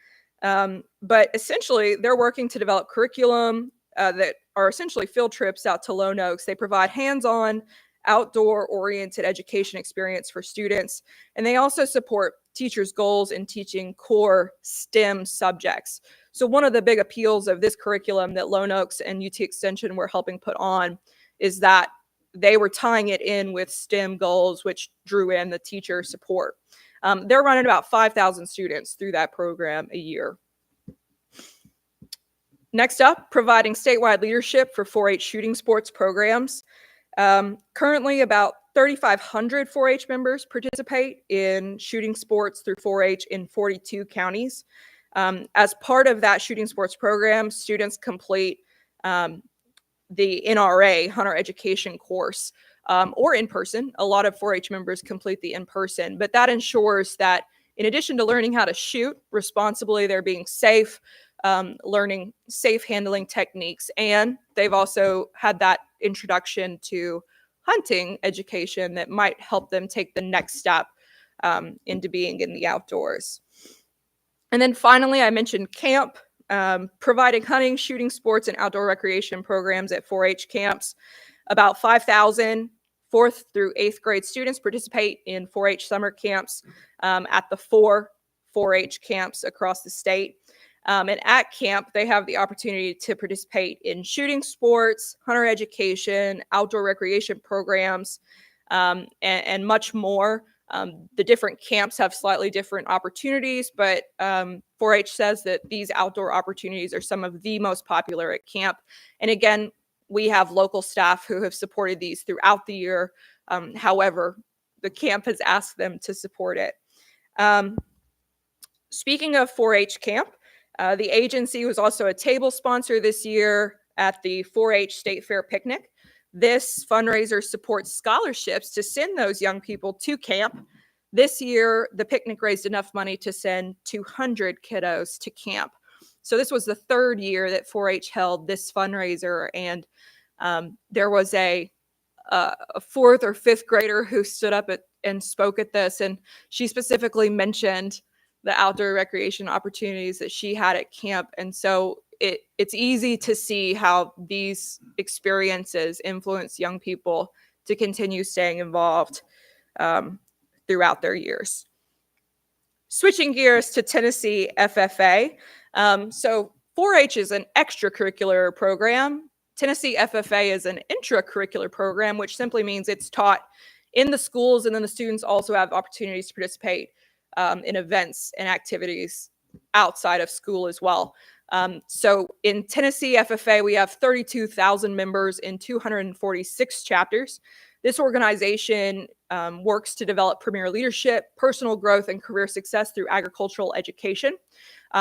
But essentially, they're working to develop curriculum that are essentially field trips out to Lone Oaks. They provide hands-on, outdoor-oriented education experience for students. And they also support teachers' goals in teaching core STEM subjects. So one of the big appeals of this curriculum that Lone Oaks and UT Extension were helping put on is that they were tying it in with STEM goals, which drew in the teacher support. They're running about 5,000 students through that program a year. Next up, providing statewide leadership for 4-H shooting sports programs. Currently, about 3,500 4-H members participate in shooting sports through 4-H in 42 counties. As part of that shooting sports program, students complete the NRA, Hunter Education course, or in person. A lot of 4-H members complete the in-person, but that ensures that in addition to learning how to shoot responsibly, they're being safe, learning safe handling techniques, and they've also had that introduction to hunting education that might help them take the next step into being in the outdoors. And then finally, I mentioned camp. Providing hunting, shooting sports, and outdoor recreation programs at 4-H camps. About 5,000 4th through 8th grade students participate in 4-H summer camps at the 4 4-H camps across the state. And at camp, they have the opportunity to participate in shooting sports, hunter education, outdoor recreation programs, and much more. The different camps have slightly different opportunities, but 4-H says that these outdoor opportunities are some of the most popular at camp. And again, we have local staff who have supported these throughout the year. However, the camp has asked them to support it. Speaking of 4-H camp, the agency was also a table sponsor this year at the 4-H State Fair Picnic. This fundraiser supports scholarships to send those young people to camp. This year, the picnic raised enough money to send 200 kiddos to camp. So this was the 3rd year that 4-H held this fundraiser, and there was a 4th or 5th grader who stood up and spoke at this, and she specifically mentioned the outdoor recreation opportunities that she had at camp. And so it's easy to see how these experiences influence young people to continue staying involved throughout their years. Switching gears to Tennessee FFA. So 4-H is an extracurricular program. Tennessee FFA is an intracurricular program, which simply means it's taught in the schools, and then the students also have opportunities to participate in events and activities outside of school as well. So in Tennessee FFA, we have 32,000 members in 246 chapters. This organization works to develop premier leadership, personal growth, and career success through agricultural education.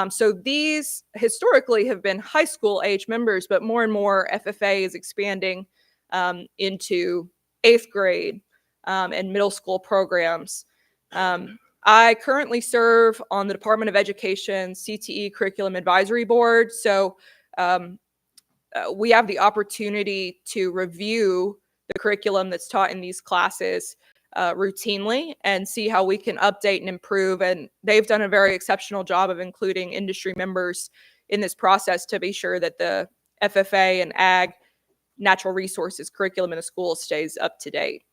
So these historically have been high school age members, but more and more FFA is expanding into 8th grade and middle school programs. I currently serve on the Department of Education CTE Curriculum Advisory Board. So we have the opportunity to review the curriculum that's taught in these classes routinely and see how we can update and improve. And they've done a very exceptional job of including industry members in this process to be sure that the FFA and ag natural resources curriculum in the school stays up to date.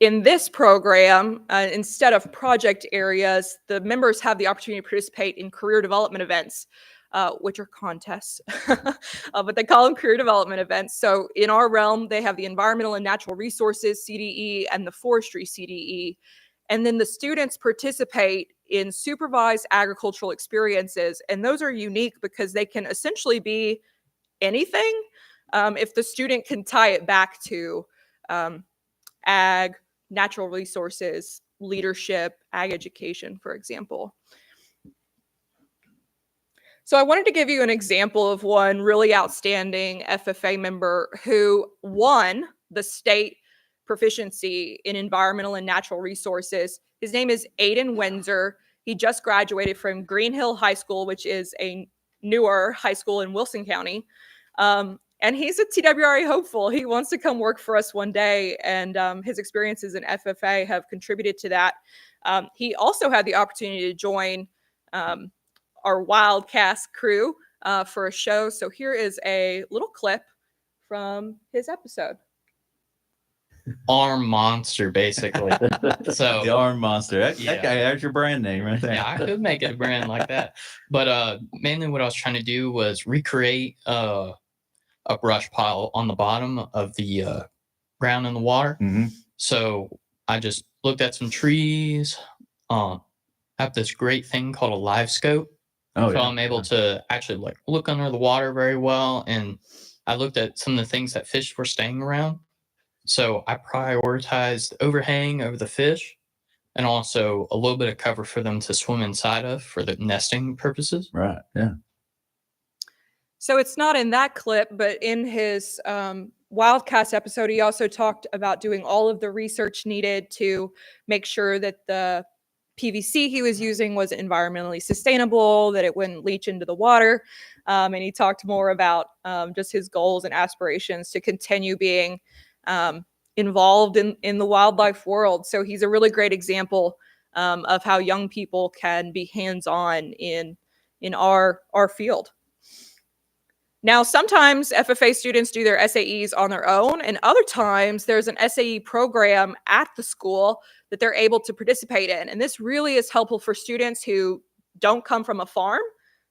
In this program, instead of project areas, the members have the opportunity to participate in career development events, which are contests, but they call them career development events. So in our realm, they have the environmental and natural resources CDE and the forestry CDE. And then the students participate in supervised agricultural experiences. And those are unique because they can essentially be anything if the student can tie it back to ag, natural resources, leadership, ag education, for example. So I wanted to give you an example of one really outstanding FFA member who won the state proficiency in environmental and natural resources. His name is Aiden Wenzer. He just graduated from Green Hill High School, which is a newer high school in Wilson County. And he's a TWRA hopeful. He wants to come work for us one day, and his experiences in FFA have contributed to that. He also had the opportunity to join our Wildcast crew for a show. So here is a little clip from his episode. Arm monster, basically. So The arm monster. Yeah. Okay, there's your brand name right there. yeah, I could make a brand like that. But mainly what I was trying to do was recreate a brush pile on the bottom of the ground in the water. Mm-hmm. So I just looked at some trees. Have this great thing called a live scope. Oh, So yeah. I'm able to actually like look under the water very well. And I looked at some of the things that fish were staying around. So I prioritized overhang over the fish and also a little bit of cover for them to swim inside of for the nesting purposes. Right. Yeah. So it's not in that clip, but in his Wildcast episode, he also talked about doing all of the research needed to make sure that the PVC he was using was environmentally sustainable, that it wouldn't leach into the water. And he talked more about just his goals and aspirations to continue being involved in the wildlife world. So he's a really great example of how young people can be hands-on in our field. Now, sometimes FFA students do their SAEs on their own, and other times there's an SAE program at the school that they're able to participate in. And this really is helpful for students who don't come from a farm.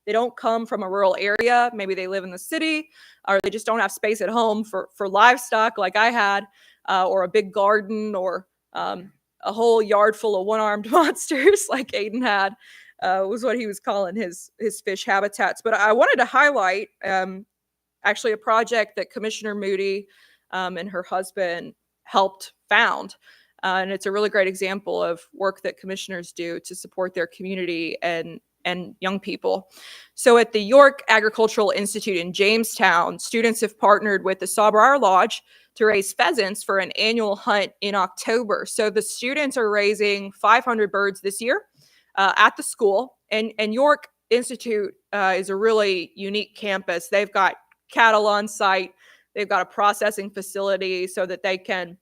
They don't come from a rural area. Maybe they live in the city, or they just don't have space at home for livestock like I had, or a big garden, or a whole yard full of one-armed monsters like Aiden had. Was what he was calling his fish habitats. But I wanted to highlight actually a project that Commissioner Moody and her husband helped found. And it's a really great example of work that commissioners do to support their community and young people. So at the York Agricultural Institute in Jamestown, students have partnered with the Sawbriar Lodge to raise pheasants for an annual hunt in October. So the students are raising 500 birds this year at the school. And York Institute is a really unique campus. They've got cattle on site. They've got a processing facility so that they can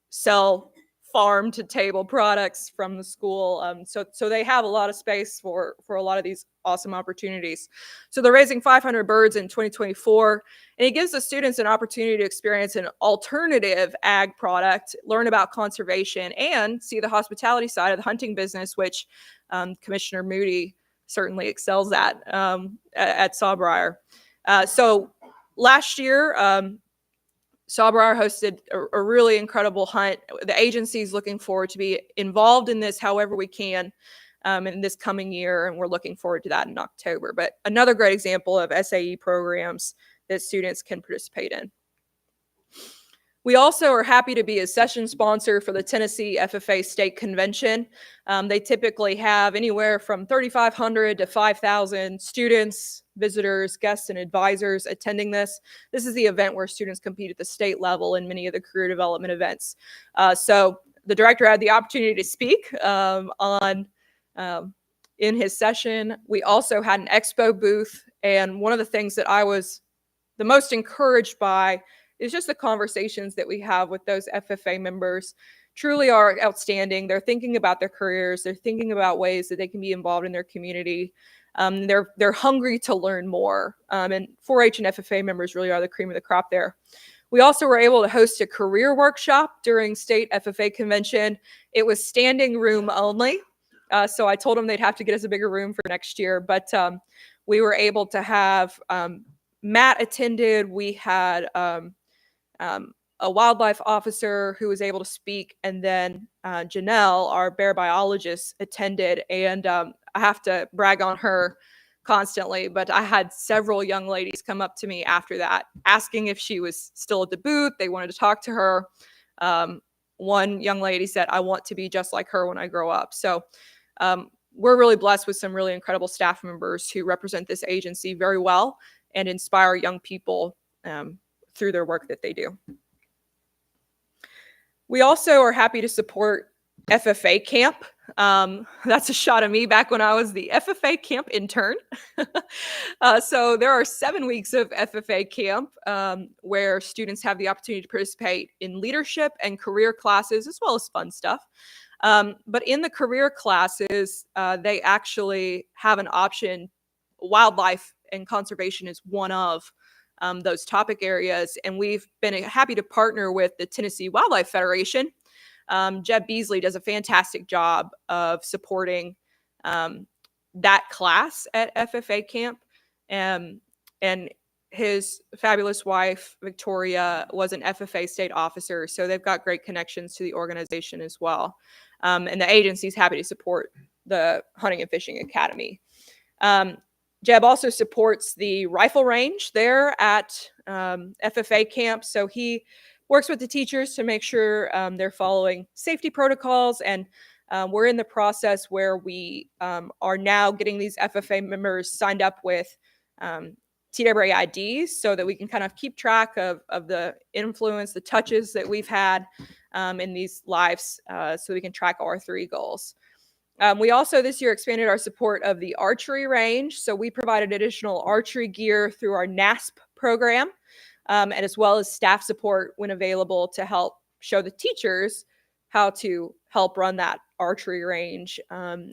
sell farm to table products from the school. So they have a lot of space for a lot of these awesome opportunities. So they're raising 500 birds in 2024, and it gives the students an opportunity to experience an alternative ag product, learn about conservation, and see the hospitality side of the hunting business, which Commissioner Moody certainly excels at Sawbriar. So last year, Sawbriar hosted a really incredible hunt. The agency is looking forward to be involved in this however we can in this coming year, and we're looking forward to that in October. But another great example of SAE programs that students can participate in. We also are happy to be a session sponsor for the Tennessee FFA State Convention. They typically have anywhere from 3,500 to 5,000 students, visitors, guests, and advisors attending this. This is the event where students compete at the state level in many of the career development events. So the director had the opportunity to speak in his session. We also had an expo booth, and one of the things that I was the most encouraged by is just the conversations that we have with those FFA members. Truly are outstanding. They're thinking about their careers. They're thinking about ways that they can be involved in their community. They're hungry to learn more. And 4-H and FFA members really are the cream of the crop there. We also were able to host a career workshop during state FFA convention. It was standing room only. So I told them they'd have to get us a bigger room for next year. But we were able to have Matt attended. We had a wildlife officer who was able to speak, and then Janelle, our bear biologist, attended. And I have to brag on her constantly, but I had several young ladies come up to me after that asking if she was still at the booth. They wanted to talk to her. One young lady said, "I want to be just like her when I grow up." So we're really blessed with some really incredible staff members who represent this agency very well and inspire young people through their work that they do. We also are happy to support FFA camp. That's a shot of me back when I was the FFA camp intern. So there are 7 weeks of FFA camp where students have the opportunity to participate in leadership and career classes, as well as fun stuff. But in the career classes, they actually have an option. Wildlife and conservation is one of those topic areas. And we've been happy to partner with the Tennessee Wildlife Federation. Jeb Beasley does a fantastic job of supporting that class at FFA camp. And his fabulous wife, Victoria, was an FFA state officer. So they've got great connections to the organization as well. And the agency is happy to support the Hunting and Fishing Academy. Jeb also supports the rifle range there at FFA camp. So he works with the teachers to make sure they're following safety protocols. And we're in the process where we are now getting these FFA members signed up with TWRA IDs so that we can kind of keep track of the influence, the touches that we've had in these lives so we can track our 3 goals. We also this year expanded our support of the archery range. So we provided additional archery gear through our NASP program, and as well as staff support when available to help show the teachers how to help run that archery range and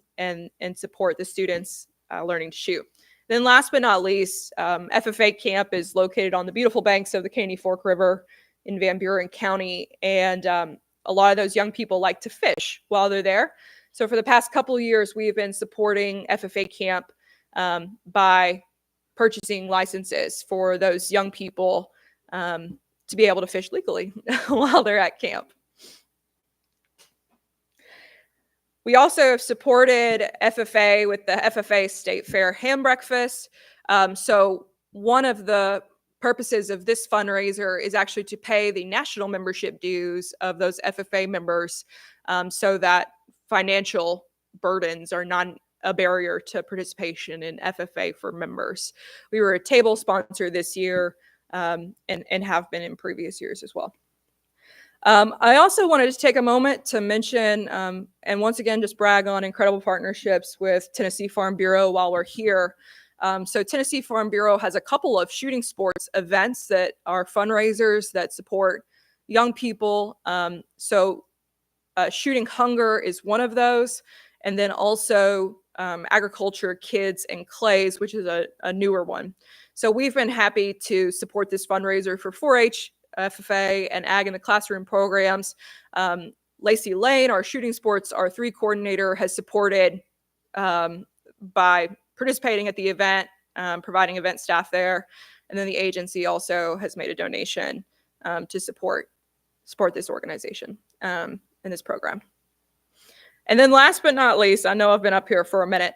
support the students learning to shoot. Then last but not least, FFA camp is located on the beautiful banks of the Caney Fork River in Van Buren County. And a lot of those young people like to fish while they're there. So for the past couple of years, we've been supporting FFA camp by purchasing licenses for those young people to be able to fish legally while they're at camp. We also have supported FFA with the FFA State Fair Ham Breakfast. So one of the purposes of this fundraiser is actually to pay the national membership dues of those FFA members so that financial burdens are not a barrier to participation in FFA for members. We were a table sponsor this year and have been in previous years as well. I also wanted to take a moment to mention and once again just brag on incredible partnerships with Tennessee Farm Bureau while we're here. So Tennessee Farm Bureau has a couple of shooting sports events that are fundraisers that support young people. Shooting Hunger is one of those. And then also Agriculture, Kids, and Clays, which is a newer one. So we've been happy to support this fundraiser for 4-H, FFA, and Ag in the Classroom programs. Lacey Lane, our shooting sports R3 coordinator, has supported by participating at the event, providing event staff there. And then the agency also has made a donation to support this organization and this program. And then last but not least, I know I've been up here for a minute.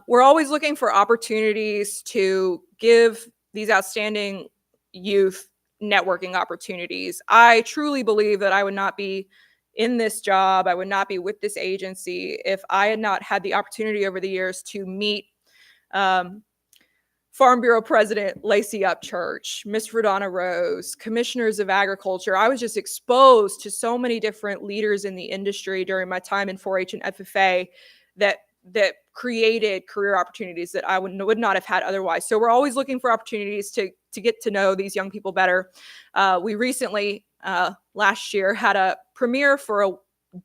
We're always looking for opportunities to give these outstanding youth networking opportunities. I truly believe that I would not be in this job, I would not be with this agency if I had not had the opportunity over the years to meet Farm Bureau President Lacey Upchurch, Miss Rodonna Rose, commissioners of agriculture. I was just exposed to so many different leaders in the industry during my time in 4-H and FFA that created career opportunities that I would not have had otherwise. So we're always looking for opportunities to get to know these young people better. We recently, last year, had a premiere for a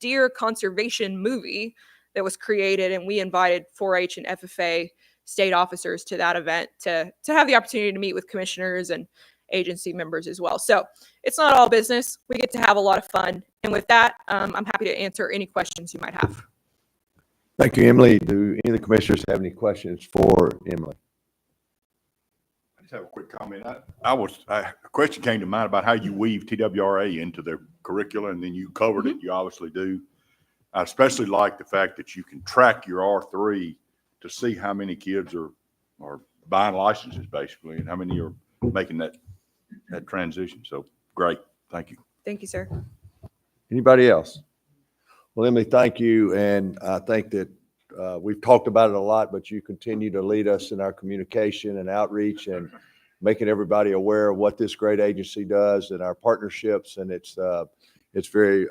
deer conservation movie that was created, and we invited 4-H and FFA state officers to that event to have the opportunity to meet with commissioners and agency members as well. So it's not all business. We get to have a lot of fun. And with that, I'm happy to answer any questions you might have. Thank you, Emily. Do any of the commissioners have any questions for Emily? I just have a quick comment. A question came to mind about how you weave TWRA into the curricula, and then you covered it. You obviously do. I especially like the fact that you can track your R3 to see how many kids are buying licenses, basically, and how many are making that transition. So great. Thank you. Thank you, sir. Anybody else? Well, Emily, thank you. And I think that we've talked about it a lot, but you continue to lead us in our communication and outreach and making everybody aware of what this great agency does and our partnerships. And it's very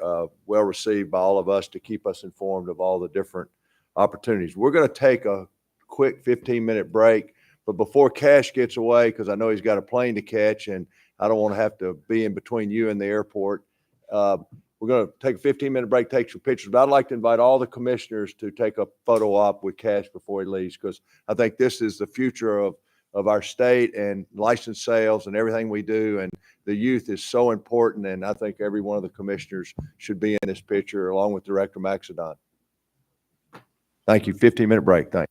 well received by all of us to keep us informed of all the different opportunities. We're going to take a quick 15-minute break, but before Cash gets away, because I know he's got a plane to catch and I don't want to have to be in between you and the airport, we're going to take a 15-minute break, take some pictures, but I'd like to invite all the commissioners to take a photo op with Cash before he leaves, because I think this is the future of our state and license sales and everything we do, and the youth is so important, and I think every one of the commissioners should be in this picture along with Director Maxidon. Thank you. 15-minute break. Thank you.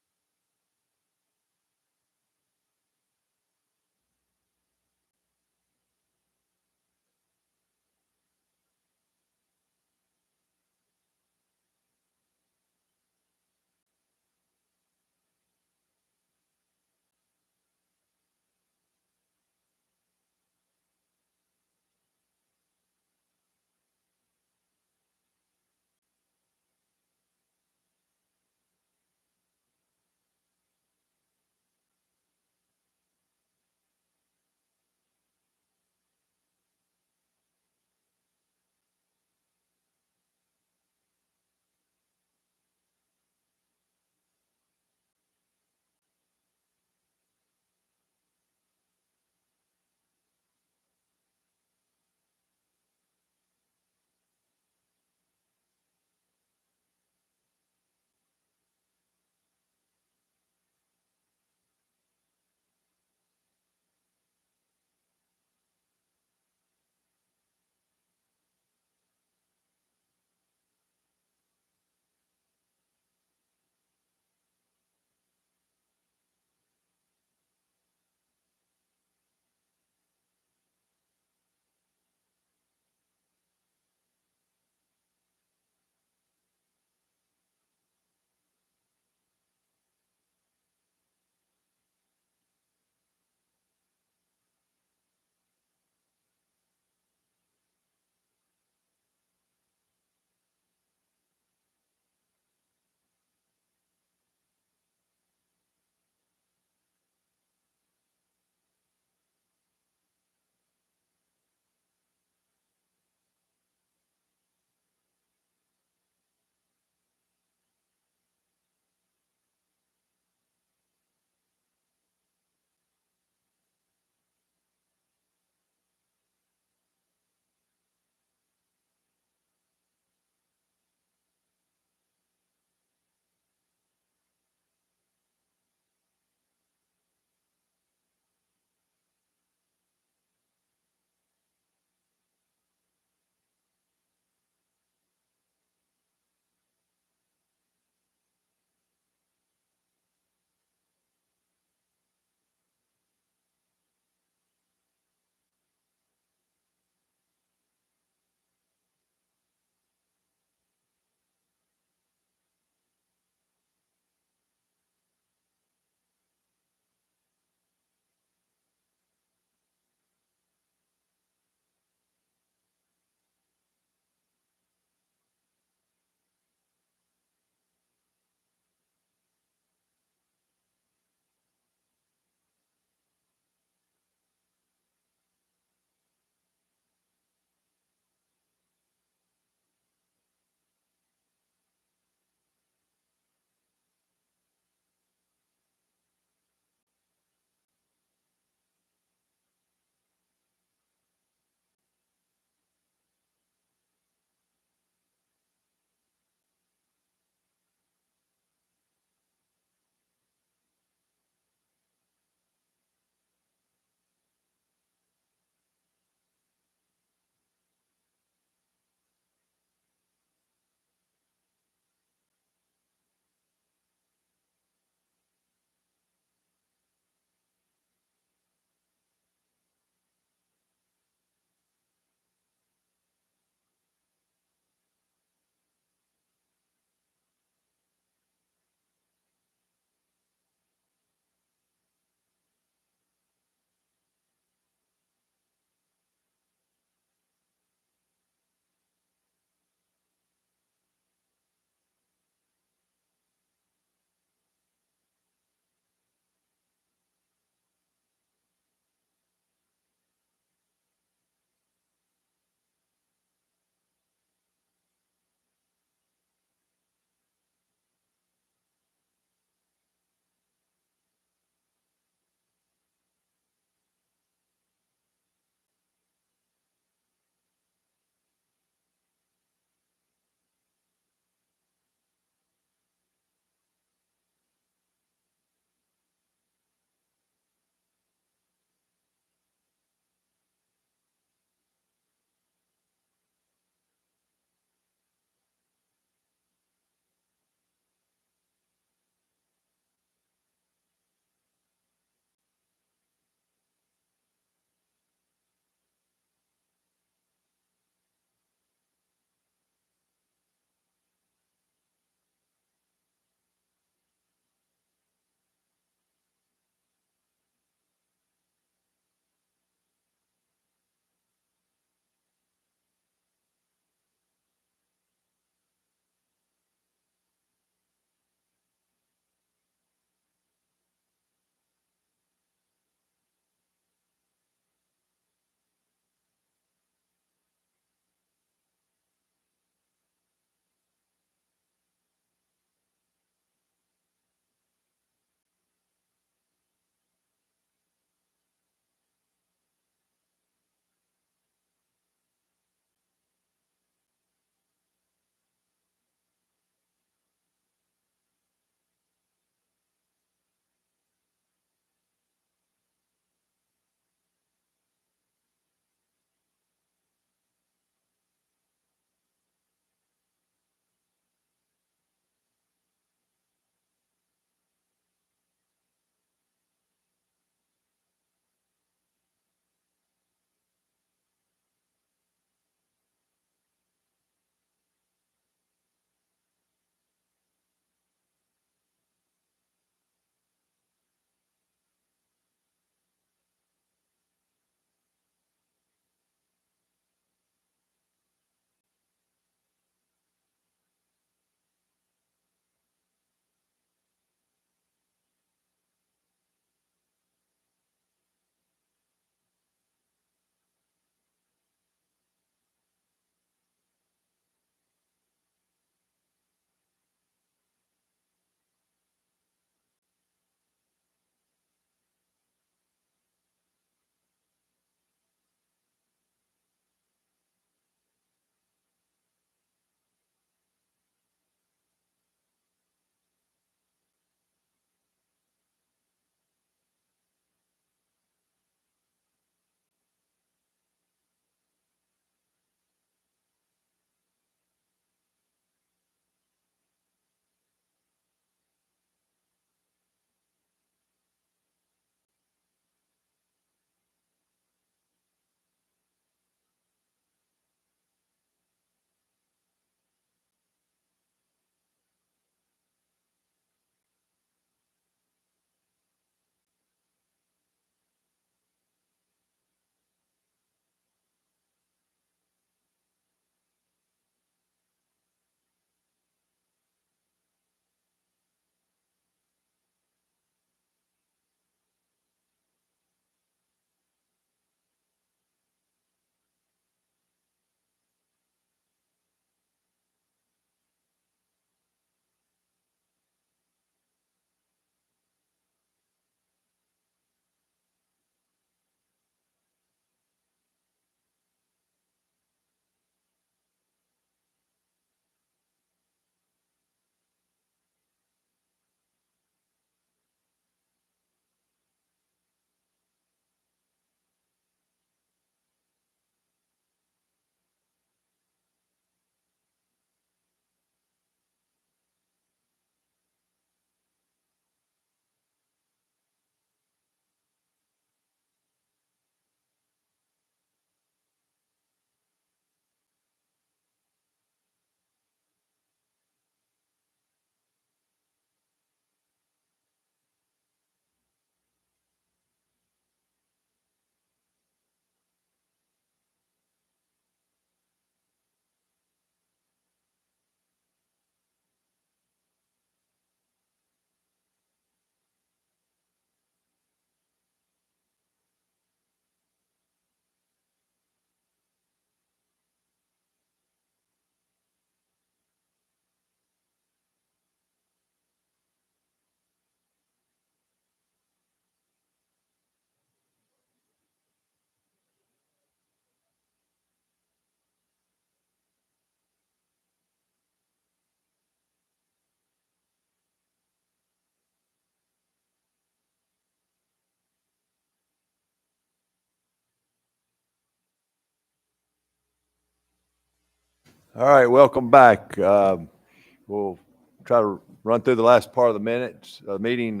All right, welcome back. We'll try to run through the last part of the minutes, meeting,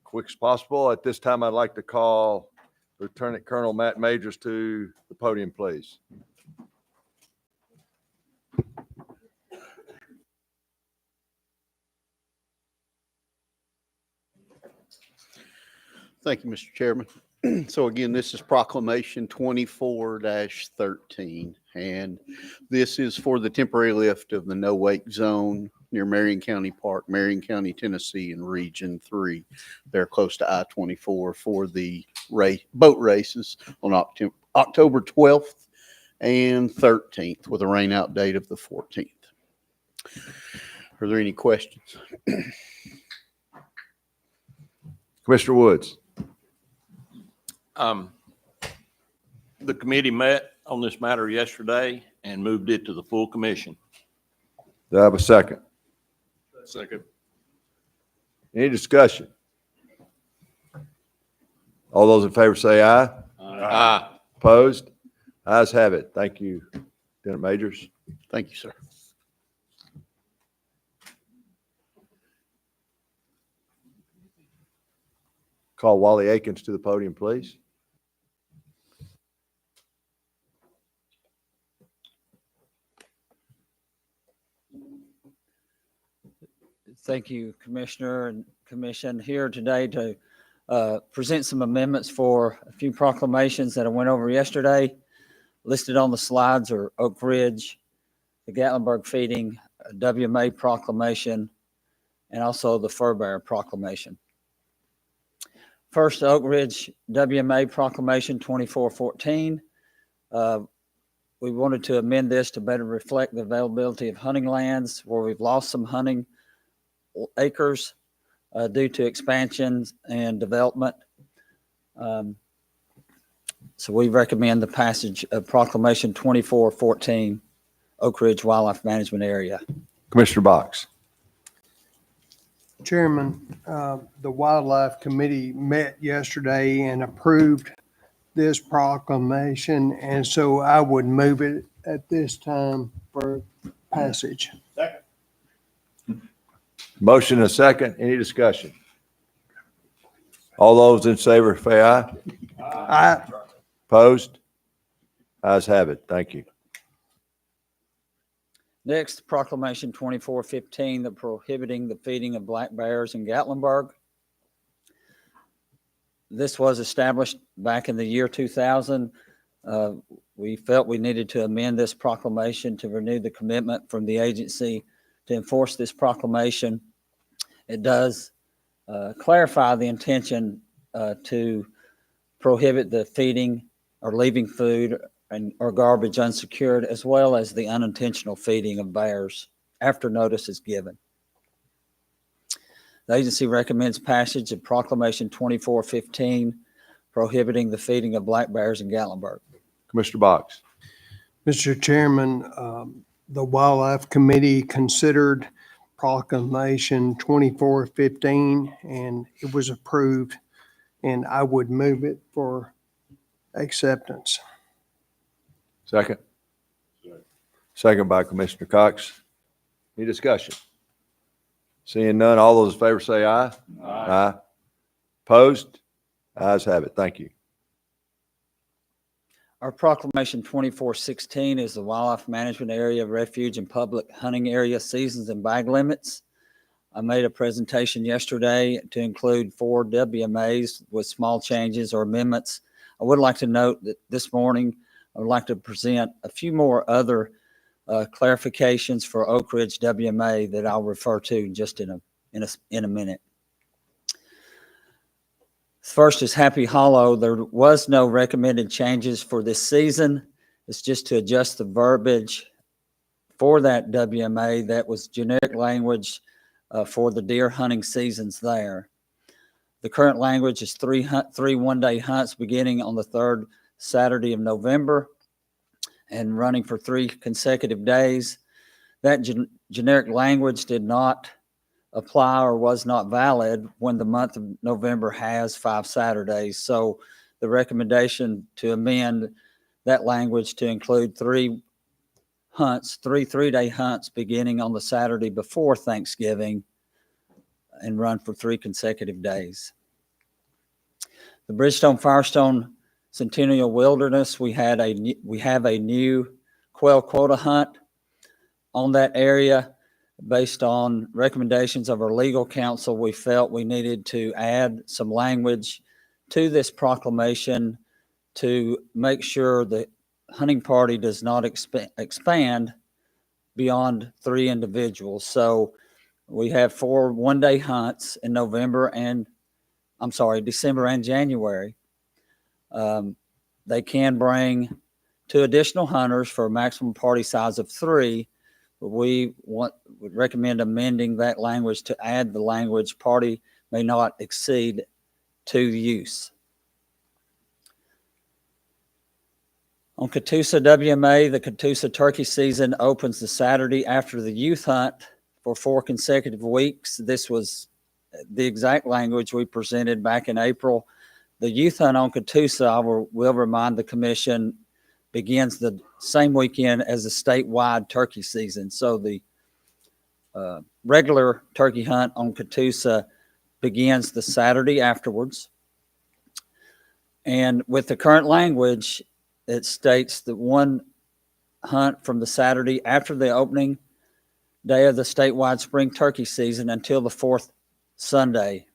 quick as possible. At this time, I'd like to call Lieutenant Colonel Matt Majors to the podium, please. Thank you, Mr. Chairman. So again, this is proclamation 24-13, and this is for the temporary lift of the no wake zone near Marion County Park, Marion County, Tennessee, in Region 3. They're close to I-24 for the boat races on October 12th and 13th with a rain out date of the 14th. Are there any questions? Commissioner Woods. The committee met on this matter yesterday and moved it to the full commission. Do I have a second? Second. Any discussion? All those in favor say aye. Aye. Opposed? Ayes have it. Thank you, Lieutenant Majors. Thank you, sir. Call Wally Akins to the podium, please. Thank you, Commissioner and Commission, here today to present some amendments for a few proclamations that I went over yesterday. Listed on the slides are Oak Ridge, the Gatlinburg feeding, WMA proclamation, and also the Fur Bear proclamation. First, Oak Ridge WMA proclamation 2414. We wanted to amend this to better reflect the availability of hunting lands where we've lost some hunting acres due to expansions and development. So we recommend the passage of proclamation 2414, Oak Ridge Wildlife Management Area. Commissioner Box. Chairman, the Wildlife Committee met yesterday and approved this proclamation, and so I would move it at this time for passage. Second. Motion and a second. Any discussion? All those in favor say aye. Aye. Opposed? Ayes have it. Thank you. Next, proclamation 2415, the prohibiting the feeding of black bears in Gatlinburg. This was established back in the year 2000. We felt we needed to amend this proclamation to renew the commitment from the agency to enforce this proclamation. It does clarify the intention to prohibit the feeding or leaving food or garbage unsecured, as well as the unintentional feeding of bears after notice is given. The agency recommends passage of proclamation 2415, prohibiting the feeding of black bears in Gatlinburg. Commissioner Box. Mr. Chairman, the Wildlife Committee considered proclamation 2415 and it was approved, and I would move it for acceptance. Second. Second by Commissioner Cox. Any discussion? Seeing none, all those in favor say aye. Aye. Opposed? Ayes have it. Thank you. Our proclamation 2416 is the Wildlife Management Area Refuge and Public Hunting Area Seasons and Bag Limits. I made a presentation yesterday to include 4 WMAs with small changes or amendments. I would like to note that this morning I would like to present a few more other clarifications for Oak Ridge WMA that I'll refer to just in a minute. First is Happy Hollow. There was no recommended changes for this season. It's just to adjust the verbiage for that WMA that was generic language for the deer hunting seasons there. The current language is three one-day hunts beginning on the 3rd Saturday of November and running for 3 consecutive days. That generic language did not apply or was not valid when the month of November has 5 Saturdays. So the recommendation to amend that language to include 3 hunts, three-day hunts beginning on the Saturday before Thanksgiving and run for 3 consecutive days. The Bridgestone Firestone Centennial Wilderness, we have a new quail quota hunt on that area. Based on recommendations of our legal counsel, we felt we needed to add some language to this proclamation to make sure the hunting party does not expand beyond 3 individuals. So we have 4 one-day hunts in December and January. They can bring 2 additional hunters for a maximum party size of 3. We would recommend amending that language to add the language party may not exceed 2 use. On Catoosa WMA, the Catoosa turkey season opens the Saturday after the youth hunt for 4 consecutive weeks. This was the exact language we presented back in April. The youth hunt on Catoosa, I will remind the commission, begins the same weekend as the statewide turkey season. So the regular turkey hunt on Catoosa begins the Saturday afterwards. And with the current language, it states that 1 hunt from the Saturday after the opening day of the statewide spring turkey season until the 4th Sunday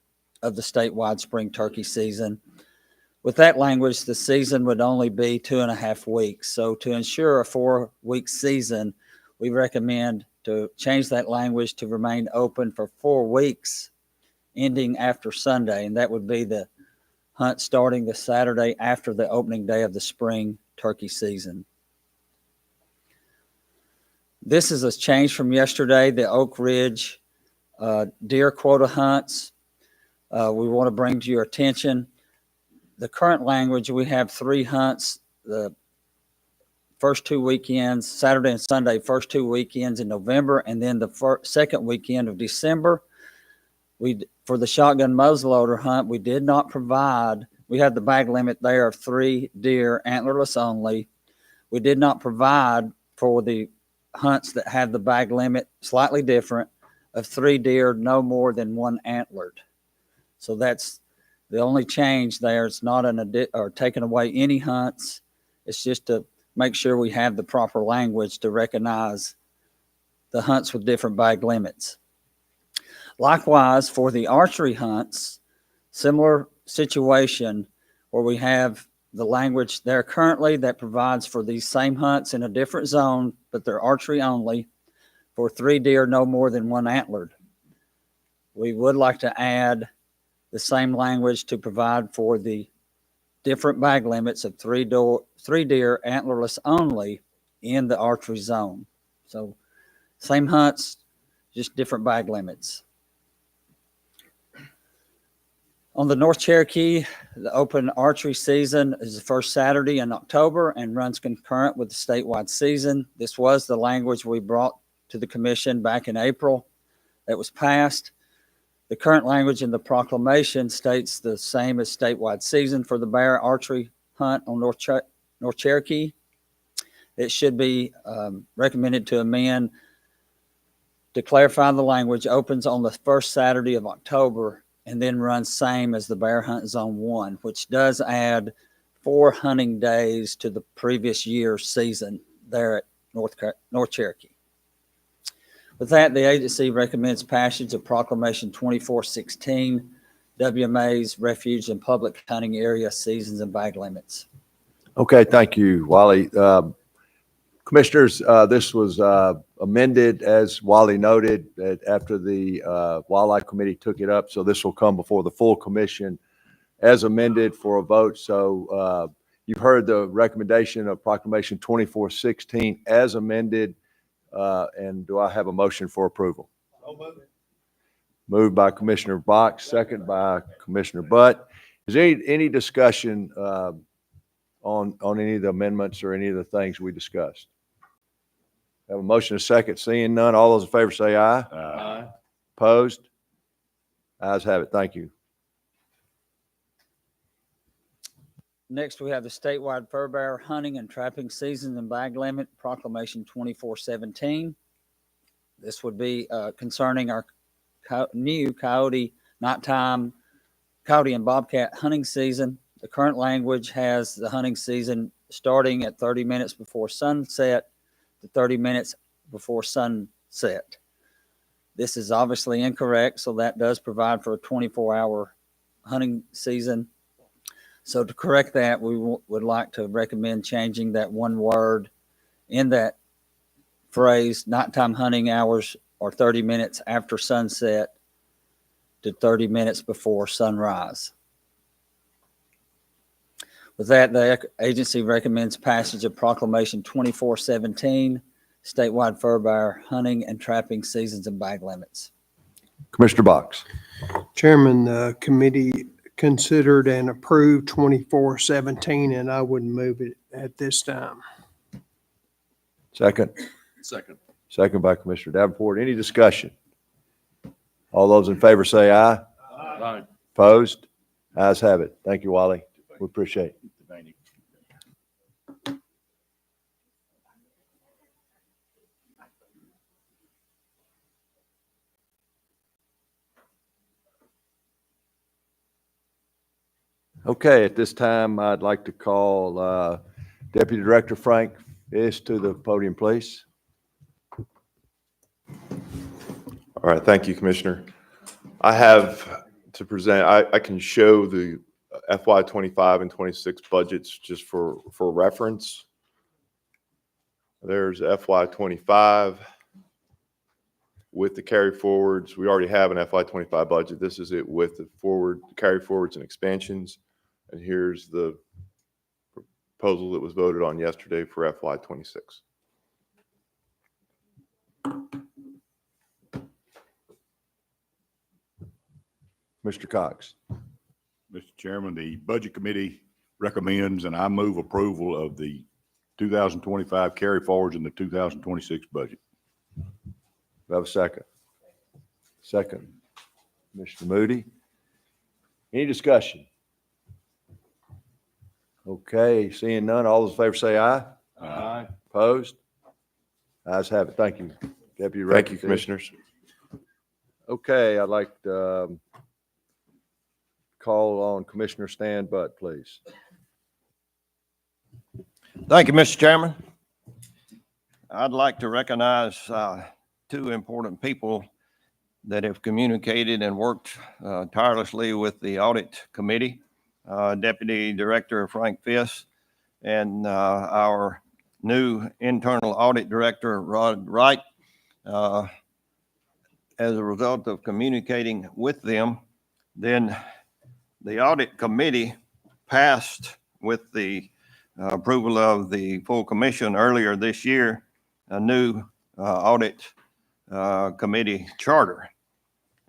of the statewide spring turkey season. With that language, the season would only be 2.5 weeks. So to ensure a 4-week season, we recommend to change that language to remain open for 4 weeks, ending after Sunday. And that would be the hunt starting the Saturday after the opening day of the spring turkey season. This is a change from yesterday, the Oak Ridge deer quota hunts. We want to bring to your attention the current language. We have 3 hunts the first 2 weekends, Saturday and Sunday, first 2 weekends in November, and then the second weekend of December. For the shotgun muzzleloader hunt, we did not provide, we had the bag limit there of 3 deer, antlerless only. We did not provide for the hunts that have the bag limit, slightly different, of 3 deer, no more than 1 antlered. So that's the only change there. It's not or taking away any hunts. It's just to make sure we have the proper language to recognize the hunts with different bag limits. Likewise, for the archery hunts, similar situation where we have the language there currently that provides for these same hunts in a different zone, but they're archery only, for 3 deer, no more than 1 antlered. We would like to add the same language to provide for the different bag limits of 3 deer, antlerless only in the archery zone. So same hunts, just different bag limits. On the North Cherokee, the open archery season is the first Saturday in October and runs concurrent with the statewide season. This was the language we brought to the commission back in April that was passed. The current language in the proclamation states the same as statewide season for the bear archery hunt on North Cherokee. It should be recommended to amend to clarify the language opens on the first Saturday of October and then runs same as the bear hunt zone 1, which does add 4 hunting days to the previous year's season there at North Cherokee. With that, the agency recommends passage of Proclamation 2416, WMA's refuge and public hunting area seasons and bag limits. Okay, thank you, Wally. Commissioners, this was amended, as Wally noted, that after the Wildlife Committee took it up. So this will come before the full commission as amended for a vote. So you've heard the recommendation of Proclamation 2416 as amended. And do I have a motion for approval? Moved by Commissioner Box, second by Commissioner Butt. Is there any discussion on any of the amendments or any of the things we discussed? Have a motion, a second. Seeing none, all those in favor say aye. Aye. Opposed? Ayes have it. Thank you. Next, we have the statewide fur bear hunting and trapping season and bag limit proclamation 2417. This would be concerning our new coyote nighttime coyote and bobcat hunting season. The current language has the hunting season starting at 30 minutes before sunset to 30 minutes before sunset. This is obviously incorrect, so that does provide for a 24-hour hunting season. So to correct that, we would like to recommend changing that one word in that phrase, nighttime hunting hours are 30 minutes after sunset to 30 minutes before sunrise. With that, the agency recommends passage of Proclamation 2417, statewide fur bear hunting and trapping seasons and bag limits. Commissioner Box. Chairman, the committee considered and approved 2417, and I would move it at this time. Second. Second. Second by Commissioner Davenport. Any discussion? All those in favor say aye. Aye. Opposed? Ayes have it. Thank you, Wally. We appreciate it. Okay, at this time, I'd like to call Deputy Director Frank Asst to the podium, please. All right, thank you, Commissioner. I have to present, I can show the FY 25 and 26 budgets just for reference. There's FY 25 with the carry forwards. We already have an FY 25 budget. This is it with the carry forwards and expansions. And here's the proposal that was voted on yesterday for FY 26. Mr. Cox. Mr. Chairman, the Budget Committee recommends and I move approval of the 2025 carry forwards in the 2026 budget. Do I have a second? Second. Mr. Moody. Any discussion? Okay, seeing none, all those in favor say aye. Aye. Opposed? Ayes have it. Thank you, Deputy Director. Thank you, Commissioners. Okay, I'd like to call on Commissioner Stan Butt, please. Thank you, Mr. Chairman. I'd like to recognize two important people that have communicated and worked tirelessly with the Audit Committee, Deputy Director Frank Fiss and our new Internal Audit Director, Rod Wright. As a result of communicating with them, then the Audit Committee passed with the approval of the full commission earlier this year, a new Audit Committee charter.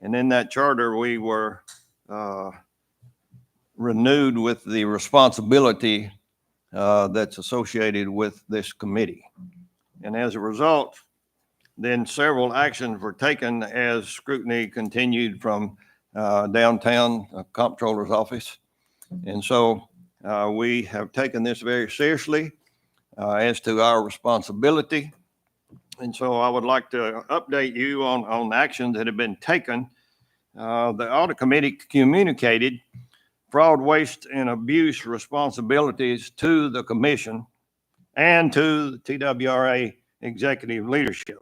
And in that charter, we were renewed with the responsibility that's associated with this committee. And as a result, then several actions were taken as scrutiny continued from downtown comptroller's office. And so we have taken this very seriously as to our responsibility. And so I would like to update you on actions that have been taken. The Audit Committee communicated fraud, waste, and abuse responsibilities to the Commission and to the TWRA executive leadership,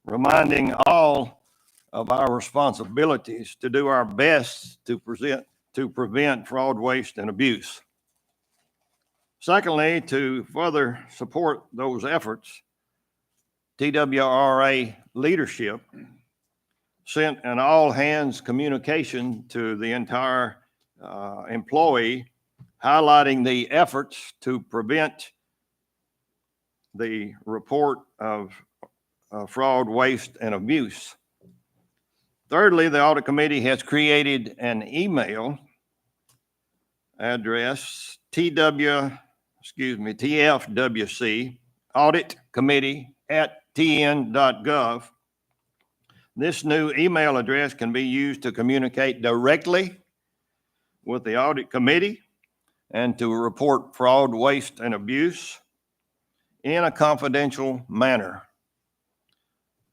reminding all of our responsibilities to do our best to prevent fraud, waste, and abuse. Secondly, to further support those efforts, TWRA leadership sent an all-hands communication to the entire employee, highlighting the efforts to prevent the report of fraud, waste, and abuse. Thirdly, the Audit Committee has created an email address, TFWC, Audit Committee @tn.gov. This new email address can be used to communicate directly with the Audit Committee and to report fraud, waste, and abuse in a confidential manner.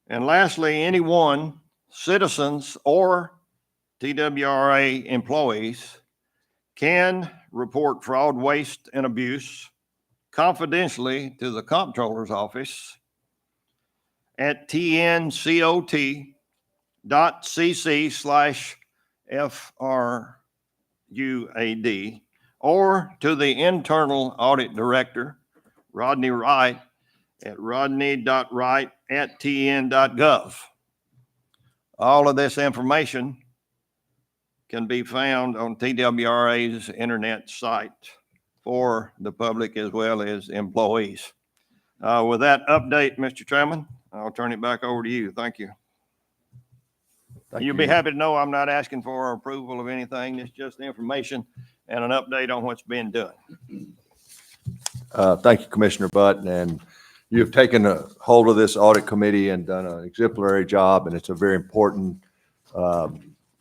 And lastly, anyone, citizens or TWRA employees can report fraud, waste, and abuse confidentially to the Comptroller's Office at tncot.cc/FRUAD or to the Internal Audit Director, Rodney Wright, at rodney.wright@tn.gov. All of this information can be found on TWRA's internet site for the public as well as employees. With that update, Mr. Chairman, I'll turn it back over to you. Thank you. You'll be happy to know I'm not asking for approval of anything. It's just information and an update on what's being done. Thank you, Commissioner Butt, and you've taken a hold of this audit committee and done an exemplary job, and it's a very important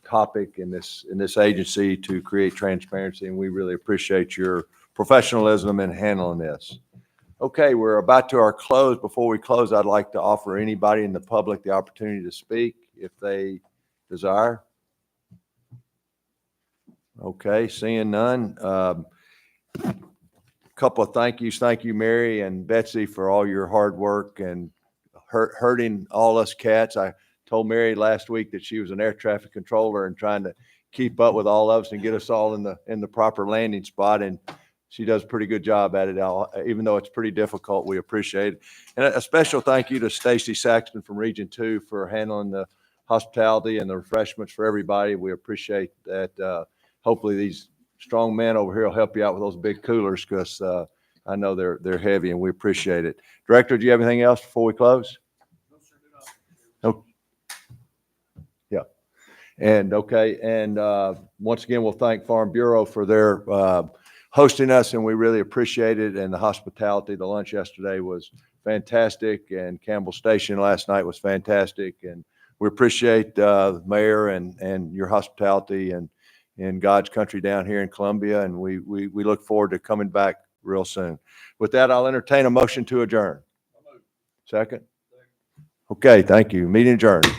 topic in this agency to create transparency, and we really appreciate your professionalism in handling this. Okay, we're about to our close. Before we close, I'd like to offer anybody in the public the opportunity to speak if they desire. Okay, seeing none. Couple of thank yous. Thank you, Mary and Betsy, for all your hard work and herding all us cats. I told Mary last week that she was an air traffic controller and trying to keep up with all of us and get us all in the proper landing spot. And she does a pretty good job at it, even though it's pretty difficult. We appreciate it. And a special thank you to Stacy Saxton from Region 2 for handling the hospitality and the refreshments for everybody. We appreciate that. Hopefully these strong men over here will help you out with those big coolers, because I know they're heavy, and we appreciate it. Director, do you have anything else before we close? No. Yeah. And okay. And once again, we'll thank Farm Bureau for their hosting us, and we really appreciate it. And the hospitality, the lunch yesterday was fantastic, and Campbell Station last night was fantastic. And we appreciate the mayor and your hospitality and in God's country down here in Columbia. And we look forward to coming back real soon. With that, I'll entertain a motion to adjourn. Second? Okay, thank you. Meeting adjourned.